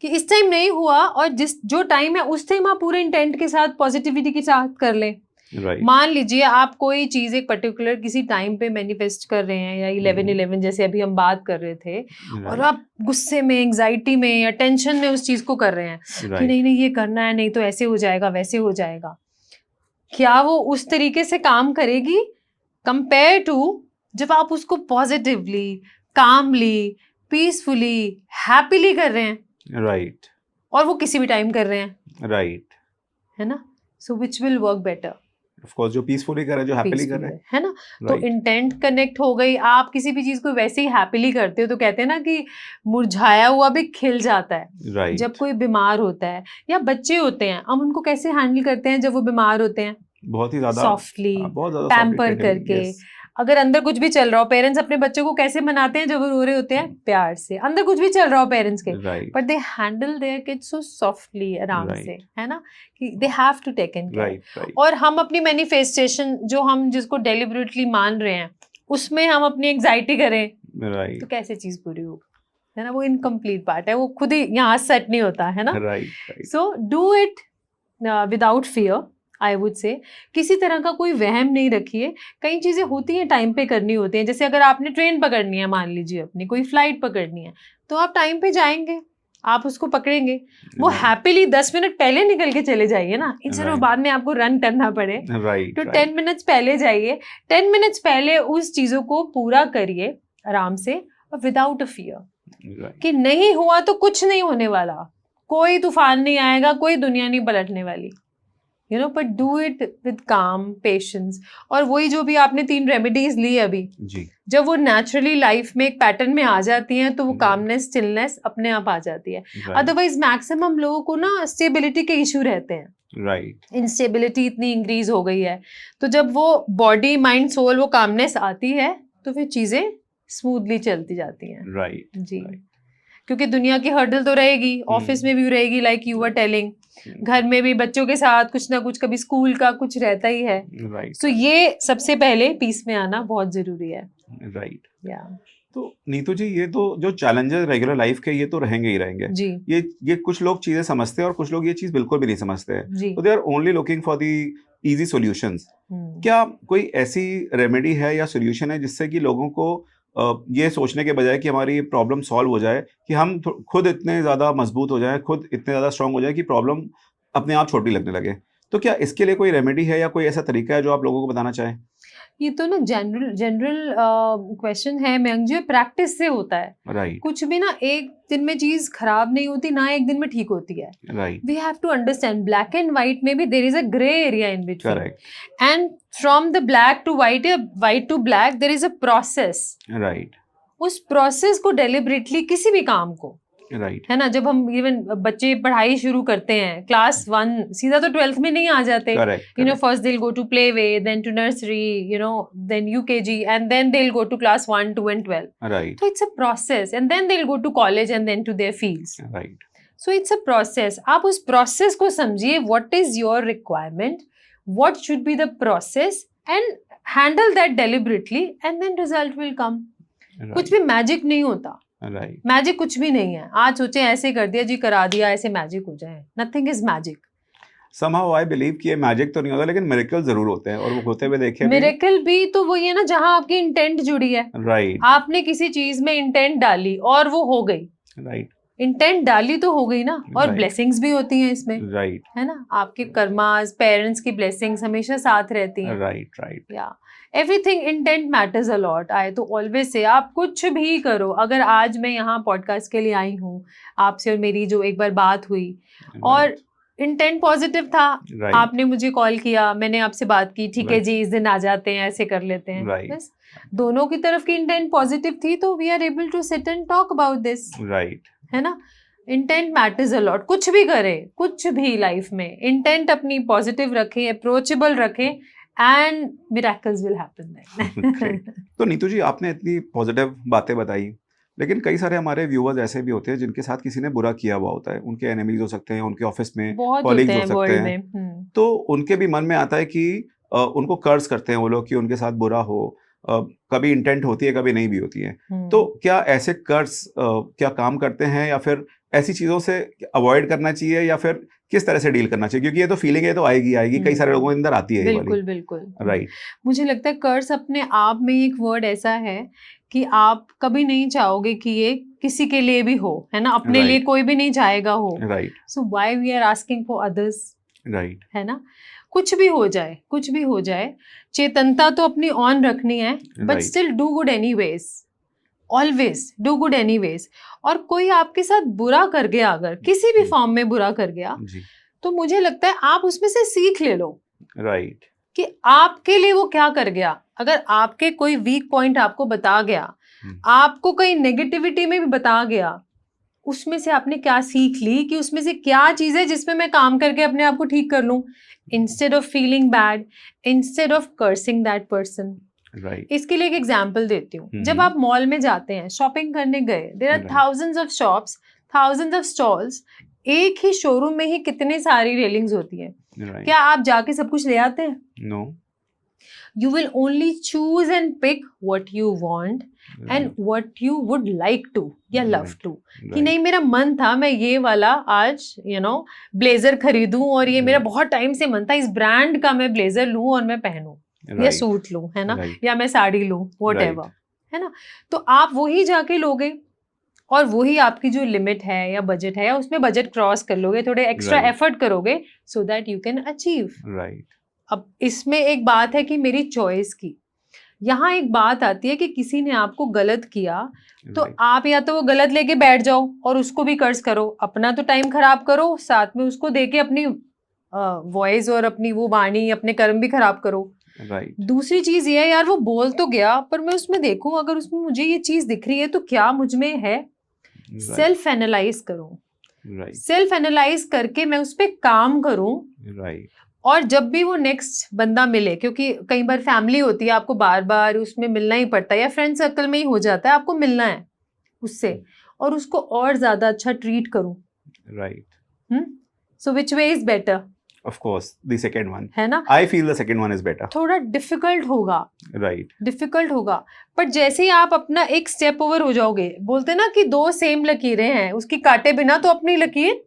कि इस टाइम नहीं हुआ और जो टाइम है उस टाइम आप पूरे इंटेंट के साथ, पॉजिटिविटी के साथ कर लें. मान लीजिए आप कोई चीज़ एक पर्टिकुलर किसी टाइम पे मैनिफेस्ट कर रहे हैं, या 11/11 जैसे अभी हम बात कर रहे थे, और आप गुस्से में, एंग्जाइटी में या टेंशन में उस चीज़ को कर रहे हैं कि नहीं ये करना है, नहीं तो ऐसे हो जाएगा, वैसे हो जाएगा. क्या वो उस तरीके से काम करेगी कंपेयर टू जब आप उसको पॉजिटिवली, कामली, पीसफुली, हैप्पीली कर रहे हैं? राइट. और वो किसी भी टाइम कर रहे हैं. राइट. है ना. So which will work better? Of course, जो पीसफुली कर रहे हैं, जो हैप्पीली कर रहे हैं, है ना. तो इंटेंट कनेक्ट हो गई. आप किसी भी चीज को वैसे ही हैप्पीली करते हो तो कहते हैं ना कि मुरझाया हुआ भी खिल जाता है. जब कोई बीमार होता है या बच्चे होते हैं, हम उनको कैसे हैंडल करते हैं जब वो बीमार होते हैं? बहुत ही ज्यादा सॉफ्टली, पैम्पर करके. अगर अंदर कुछ भी चल रहा हो, पेरेंट्स अपने बच्चों को कैसे मनाते हैं जब वो रो रहे होते हैं? प्यार से. अंदर कुछ भी चल रहा हो पेरेंट्स के, but they handle their kids so softly, आराम से, है ना, कि they have to take in care. और हम अपनी मैनिफेस्टेशन जो हम जिसको डेलिबरेटली मान रहे हैं, उसमें हम अपनी एंग्जाइटी करें, तो कैसे चीज पूरी होगी, है ना. वो इनकम्प्लीट पार्ट है, वो खुद ही यहाँ सेट नहीं होता, है ना. So do it without fear, I would से. किसी तरह का कोई वहम नहीं रखिए. कई चीज़ें होती हैं टाइम पे करनी होती हैं. जैसे अगर आपने ट्रेन पकड़नी है, मान लीजिए अपनी कोई फ्लाइट पकड़नी है, तो आप टाइम पे जाएंगे, आप उसको पकड़ेंगे. वो हैप्पीली 10 मिनट पहले निकल के चले जाइए ना, इंस्टेड ऑफ बाद में आपको रन करना पड़े. तो 10 मिनट्स पहले जाइए. 10 मिनट्स पहले उस चीज़ों को पूरा करिए आराम से और विदाउट अ फियर कि नहीं हुआ तो कुछ नहीं होने वाला, कोई तूफान नहीं आएगा, कोई दुनिया नहीं पलटने वाली. You know, but do it with calm, patience. और वही जो भी आपने 3 रेमेडीज ली अभी जी, जब वो नेचुरली लाइफ में एक पैटर्न में आ जाती हैं तो वो कामनेस, स्टिलनेस अपने आप आ जाती है. अदरवाइज मैक्सिमम लोगों को ना स्टेबिलिटी के इशू रहते हैं. राइट. इंस्टेबिलिटी इतनी इंक्रीज हो गई है, तो जब वो बॉडी, माइंड, सोल, वो कामनेस आती है तो फिर चीजें स्मूथली चलती जाती हैं. राइट जी. क्योंकि दुनिया की हर्डल तो रहेगी, ऑफिस में भी रहेगी, लाइक यू वर टेलिंग, घर में भी बच्चों के साथ कुछ ना कुछ, कभी स्कूल का कुछ रहता ही है। राइट। सो ये सबसे पहले पीस में आना बहुत जरूरी है। राइट। या तो नीतू जी, ये तो जो चैलेंजेस रेगुलर लाइफ के ये तो रहेंगे ही रहेंगे। जी ये कुछ लोग चीजें समझते हैं और कुछ लोग ये चीज बिल्कुल भी नहीं समझते हैं। जी। तो they are only looking for the easy solutions. क्या कोई ऐसी रेमेडी है या सॉल्यूशन है जिससे कि लोगों को ये सोचने के बजाय कि हमारी ये प्रॉब्लम सॉल्व हो जाए, कि हम खुद इतने ज़्यादा मजबूत हो जाएं, खुद इतने ज़्यादा स्ट्रांग हो जाए कि प्रॉब्लम अपने आप छोटी लगने लगे? तो क्या इसके लिए कोई रेमेडी है या कोई ऐसा तरीका है जो आप लोगों को बताना चाहें? ये तो ना जनरल क्वेश्चन है मयंक जी, प्रैक्टिस से होता है। राइट। कुछ भी ना एक दिन में चीज खराब नहीं होती, ना एक दिन में ठीक होती है। Right. We have to understand black and white में भी there is a grey area in between. Correct. And from the black to white या white to black there is a process. Right. उस प्रोसेस को deliberately किसी भी काम को, right. है ना, जब हम इवन बच्चे पढ़ाई शुरू करते हैं क्लास 1 सीधा तो 12th में नहीं आ जाते। Correct. You know, first they'll go to play way, then to nursery, you know, then UKG, and then they'll go to class 1, 2 and 12. Right. So it's a process, and then they'll go to college and then to their fields. Right. So it's a process. आप उस process को समझिए, what is your requirement, what should be the process, and handle that deliberately, and then result will come. कुछ भी magic नहीं होता। Right. Magic कुछ भी नहीं है। आज सोचे ऐसे कर दिया जी, करा दिया, ऐसे मैजिक हो जाए। Nothing is magic. Somehow I believe कि ये मैजिक तो नहीं होता, लेकिन मिरेकल जरूर होते हैं और वो होते हुए देखे भी। मिरेकल भी तो वही है ना जहां आपकी इंटेंट जुड़ी है। राइट। आपने किसी चीज में इंटेंट डाली और वो हो गई। राइट। इंटेंट डाली तो हो गई ना। और Right. ब्लेसिंग्स भी होती हैं इसमें, राइट। है ना। आपके कर्मास, पेरेंट्स की ब्लेसिंग्स हमेशा साथ रहती हैं। राइट। राइट। या everything, intent matters a lot. I तो ऑलवेज से आप कुछ भी करो, अगर आज मैं यहाँ पॉडकास्ट के लिए आई हूँ आपसे और मेरी जो एक बार बात हुई और इंटेंट पॉजिटिव था, Right. आपने मुझे कॉल किया, मैंने आपसे बात की, ठीक है Right. जी इस दिन आ जाते हैं, ऐसे कर लेते हैं। Right. बस दोनों की तरफ की इंटेंट पॉजिटिव थी तो we are able to sit and talk about this. Right. है ना। Intent matters a lot. कुछ भी करें, कुछ भी लाइफ में इंटेंट अपनी पॉजिटिव रखें, अप्रोचेबल रखें, एंड मिरेकल्स विल हैपन। तो नीतू जी, आपने इतनी पॉजिटिव बातें बताई, लेकिन कई सारे हमारे व्यूअर्स ऐसे भी होते हैं जिनके साथ किसी ने बुरा किया हुआ होता है। उनके एनिमीज हो सकते हैं, उनके ऑफिस में कॉलीग्स हो सकते हैं। तो उनके भी मन में आता है कि उनको कर्ज करते हैं वो लोग कि उनके साथ बुरा हो। कभी इंटेंट होती है, कभी नहीं भी होती है। तो क्या ऐसे कर्ज क्या काम करते हैं, या फिर ऐसी चीजों से अवॉइड करना चाहिए, या फिर किस तरह से डील करना चाहिए? क्योंकि ये तो फीलिंग है, तो आएगी कई सारे लोगों के अंदर आती है। बिल्कुल बिल्कुल। राइट। मुझे लगता है कर्ज अपने आप में एक वर्ड ऐसा है कि आप कभी नहीं चाहोगे कि ये किसी के लिए भी हो, है ना। अपने लिए कोई भी नहीं चाहेगा हो। Right. So why we are asking for others. Right. है ना। कुछ भी हो जाए, कुछ भी हो जाए, चेतनता तो अपनी ऑन रखनी है, but still do good anyways. Always do good anyways. और कोई आपके साथ बुरा कर गया, अगर किसी भी फॉर्म में बुरा कर गया, तो मुझे लगता है आप उसमें से सीख ले लो। राइट। कि आपके लिए वो क्या कर गया। अगर आपके कोई वीक पॉइंट आपको बता गया, आपको कहीं नेगेटिविटी में भी बता गया, उसमें से आपने क्या सीख ली कि उसमें से क्या चीज है जिसमें मैं काम करके अपने आप को ठीक कर लूं, instead of feeling bad, instead of cursing that person. इसके लिए एक एग्जांपल देती हूँ। जब आप मॉल में जाते हैं, शॉपिंग करने गए, there are thousands of shops, thousands of stalls. एक ही शोरूम में ही कितनी सारी रेलिंग्स होती हैं। क्या आप जाके सब कुछ ले आते हैं? No. You will only choose and pick what you want and what you would like to या love to। कि नहीं, मेरा मन था मैं ये वाला आज ब्लेजर खरीदूं, और ये मेरा बहुत टाइम से मन था इस ब्रांड का मैं ब्लेजर लूं और मैं पहनूं, या सूट लूं, है ना, या मैं साड़ी लूं, व्हाटएवर, है ना। तो आप वही जाके लोगे और वही आपकी जो लिमिट है या बजट है, या उसमें बजट क्रॉस कर लोगे, थोड़े एक्स्ट्रा एफर्ट करोगे, so that you can achieve. Right. अब इसमें एक बात है कि मेरी चॉइस की। यहाँ एक बात आती है कि किसी ने आपको गलत किया, तो आप या तो वो गलत लेके बैठ जाओ और उसको भी कर्ज करो, अपना तो टाइम खराब करो, साथ में उसको देके अपनी वॉइस और अपनी वो वाणी, अपने कर्म भी खराब करो। राइट। दूसरी चीज ये है, यार वो बोल तो गया, पर मैं उसमें देखूं, अगर उसमें मुझे ये चीज दिख रही है तो क्या मुझ में है। सेल्फ एनालाइज करूं। सेल्फ एनालाइज करके मैं उस पर काम करूं। राइट। और जब भी वो नेक्स्ट बंदा मिले, क्योंकि कई बार फैमिली होती है, आपको बार बार उसमें मिलना ही पड़ता है, या फ्रेंड सर्कल में ही हो जाता है, आपको मिलना है उससे, और उसको और ज्यादा अच्छा ट्रीट करूं। Right. So which way is better? Of course the second one, है ना? I feel the second one is better. थोड़ा डिफिकल्ट होगा, राइट, डिफिकल्ट होगा, बट जैसे ही आप अपना एक स्टेप ओवर हो जाओगे, बोलते ना कि दो सेम लकीरें हैं, उसकी काटे बिना तो अपनी लकीर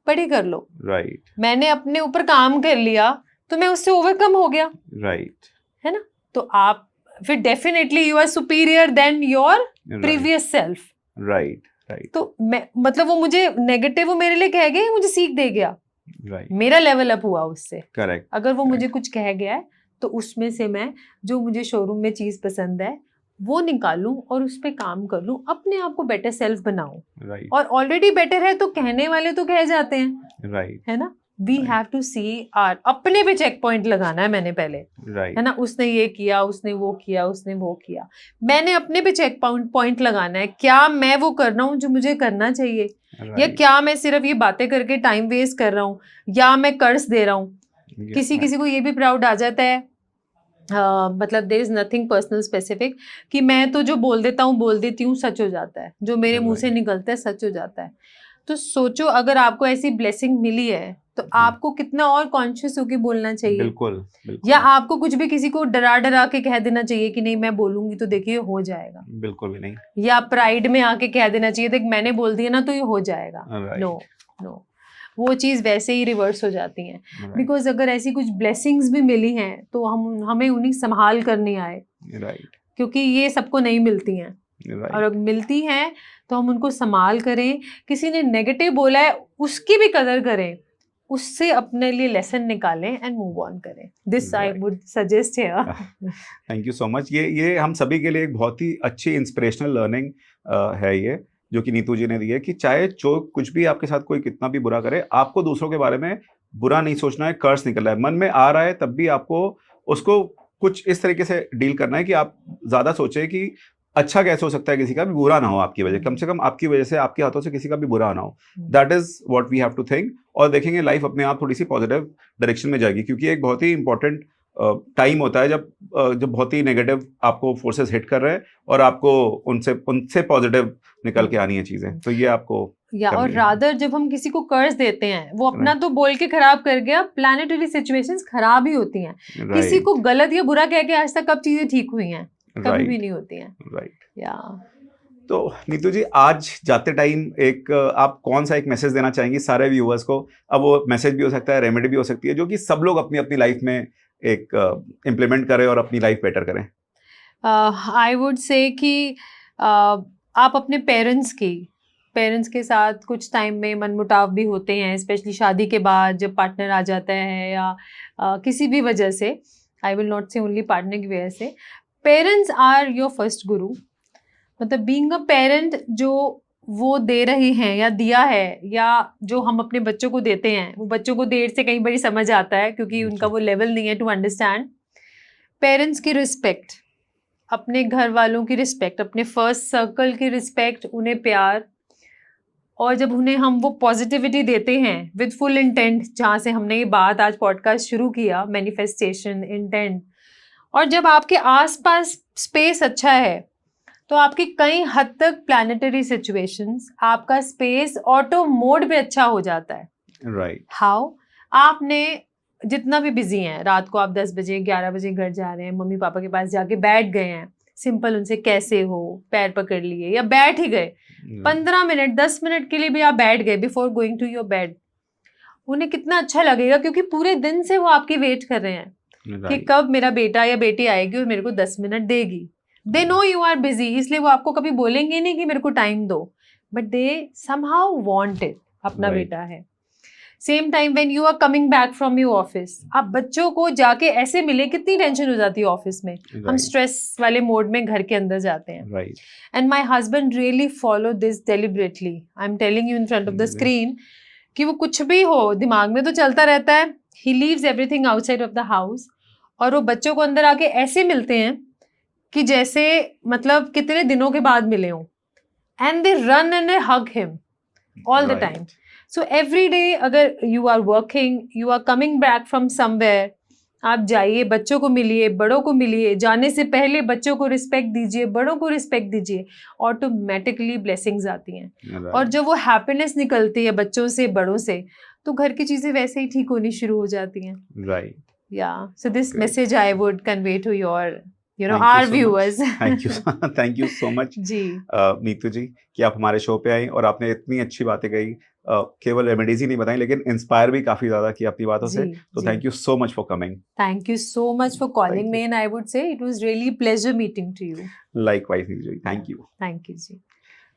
बड़ी कर लो. राइट, मैंने अपने ऊपर काम कर लिया तो मैं उससे ओवरकम हो गया, राइट, है ना? तो आप फिर definitely you are superior then your previous self. Right, right. तो मैं मतलब वो मुझे नेगेटिव वो मेरे लिए कह गए, मुझे सीख दे गया, राइट, मेरा लेवल अप हुआ उससे. करेक्ट. अगर वो मुझे कुछ कह गया है तो उसमें से मैं जो मुझे शोरूम में चीज पसंद है वो निकालूं और उस पे काम कर लूं, अपने आप को बेटर सेल्फ बनाऊं. राइट, और ऑलरेडी बेटर है तो कहने वाले तो कह जाते हैं, राइट, है ना? We have to see our, अपने पे चेक पॉइंट लगाना है मैंने पहले, राइट, है ना? उसने ये किया, उसने वो किया, उसने वो किया, मैंने अपने पे चेक पॉइंट लगाना है. क्या मैं वो कर रहा हूँ जो मुझे करना चाहिए, या क्या मैं सिर्फ ये बातें करके टाइम वेस्ट कर रहा हूँ, या मैं कर्ज दे रहा हूँ. किसी किसी को ये भी प्राउड आ जाता है, मतलब there is nothing personal specific, कि मैं तो जो बोल देती हूँ सच हो जाता है, जो मेरे मुंह से निकलता है सच हो जाता है. तो सोचो अगर आपको ऐसी ब्लेसिंग मिली है तो आपको कितना और कॉन्शियस होकर बोलना चाहिए. बिल्कुल, बिल्कुल. या आपको कुछ भी किसी को डरा के कह देना चाहिए कि नहीं मैं बोलूंगी तो देखिए हो जाएगा. बिल्कुल भी नहीं. या प्राइड में आके कह देना चाहिए देख मैंने बोल दिया ना तो ये हो जाएगा. नो नो, वो चीज वैसे ही रिवर्स हो जाती है. बिकॉज अगर ऐसी कुछ ब्लेसिंग्स भी मिली हैं तो हमें उन्हें संभाल कर नहीं आए. राइट, क्योंकि ये सबको नहीं मिलती हैं. और अगर मिलती हैं तो हम उनको संभाल करें. किसी ने नेगेटिव बोला है उसकी भी कदर करें, उससे अपने लिए लेसन निकालें एंड मूव ऑन करें. This I would suggest here. Thank you so much. ये हम सभी के लिए एक बहुत ही अच्छी इंस्पिरेशनल लर्निंग है ये जो कि नीतू जी ने दी है कि चाहे जो कुछ भी आपके साथ कोई कितना भी बुरा करे, आपको दूसरों के बारे में बुरा नहीं सोचना है. कर्ज निकल रहा है, मन में आ रहा है, तब भी आपको उसको कुछ इस तरीके से डील करना है कि आप ज़्यादा सोचें कि अच्छा कैसे हो सकता है किसी का भी बुरा ना हो आपकी वजह, कम से कम आपकी वजह से आपके हाथों से किसी का भी बुरा ना हो. That is what we have to think. और देखेंगे लाइफ अपने आप थोड़ी सी पॉजिटिव डायरेक्शन में जाएगी, क्योंकि एक बहुत ही इंपॉर्टेंट टाइम होता है जब बहुत ही नेगेटिव आपको फोर्सेस हिट कर रहे हैं और आपको उनसे पॉजिटिव निकल के आनी है चीजें. तो ये आपको या और रादर जब हम किसी को कर्ज देते हैं वो अपना तो बोल के खराब कर गया, प्लैनेटरी सिचुएशंस खराब ही होती हैं. किसी को गलत या बुरा कह के आज तक कब चीजें ठीक हुई हैं? कभी भी नहीं होती हैं. राइट. या तो नीतू जी आज जाते टाइम एक आप कौन सा एक मैसेज देना चाहेंगी सारे व्यूअर्स को? अब वो मैसेज भी हो सकता है, रेमेडी भी हो सकती है, जो कि सब लोग अपनी अपनी लाइफ में एक इम्प्लीमेंट करें और अपनी लाइफ बेटर करें. आई वुड से कि आप अपने पेरेंट्स के साथ कुछ टाइम में मनमुटाव भी होते हैं, स्पेशली शादी के बाद जब पार्टनर आ जाता है या किसी भी वजह से. आई विल नॉट से ओनली पार्टनर की वजह से. पेरेंट्स आर योर फर्स्ट गुरु. मतलब बीइंग अ पेरेंट जो वो दे रहे हैं या दिया है या जो हम अपने बच्चों को देते हैं, वो बच्चों को देर से कई बार समझ आता है क्योंकि उनका वो लेवल नहीं है टू अंडरस्टैंड. पेरेंट्स की रिस्पेक्ट, अपने घर वालों की रिस्पेक्ट, अपने फर्स्ट सर्कल की रिस्पेक्ट, उन्हें प्यार. और जब उन्हें हम वो पॉजिटिविटी देते हैं विद फुल इंटेंट, जहाँ से हमने ये बात आज पॉडकास्ट शुरू किया, मैनिफेस्टेशन, इंटेंट. और जब आपके आसपास स्पेस अच्छा है तो आपकी कई हद तक प्लैनेटरी सिचुएशंस, आपका स्पेस ऑटो मोड पे अच्छा हो जाता है. राइट. हाउ? आपने जितना भी बिजी हैं, रात को आप 10 बजे 11 बजे घर जा रहे हैं, मम्मी पापा के पास जाके बैठ गए हैं, सिंपल उनसे कैसे हो, पैर पकड़ लिए या बैठ ही गए, 15 मिनट 10 मिनट के लिए भी आप बैठ गए before going to your bed, उन्हें कितना अच्छा लगेगा. क्योंकि पूरे दिन से वो आपकी वेट कर रहे हैं कि कब मेरा बेटा या बेटी आएगी और मेरे को 10 मिनट देगी. They know you are busy, इसलिए वो आपको कभी बोलेंगे नहीं कि मेरे को टाइम दो, but they somehow want it. अपना बेटा है. Same time when you are coming back from your office, आप बच्चों को जाके ऐसे मिले, कितनी टेंशन हो जाती है ऑफिस में. हम स्ट्रेस वाले मोड में घर के अंदर जाते हैं. And my husband really follow this deliberately. I am telling you in front of the screen कि वो कुछ भी हो दिमाग में तो चलता रहता है. He leaves everything outside of the house और वो बच्चों को अंदर आके ऐसे मिलते हैं कि जैसे मतलब कितने दिनों के बाद मिले हों. And they run and they hug him all the time. So every day अगर you are working, you are coming back from somewhere, आप जाइए, बच्चों को मिलिए, बड़ों को मिलिए, जाने से पहले बच्चों को रिस्पेक्ट दीजिए, बड़ों को रिस्पेक्ट दीजिए, ऑटोमेटिकली ब्लेसिंग्स आती हैं। और जब वो हैप्पीनेस निकलती है बच्चों से, बड़ों से, तो घर की चीजें वैसे ही ठीक होनी शुरू हो जाती हैं। राइट। या so this Great. Message I would convey to your Thank you our so viewers. Thank you so much जी, नीतू जी कि आप हमारे शो पे आई और आपने इतनी अच्छी बातें कही। केवल रेमेडीज ही नहीं बताई लेकिन इंस्पायर भी काफी ज्यादा किया अपनी बातों से। जी, तो जी। Thank you so much for coming. Thank you so much for calling Thank me, you. and I would say it was really pleasure meeting to you. Likewise Neetu ji, thank you. Thank you, ji.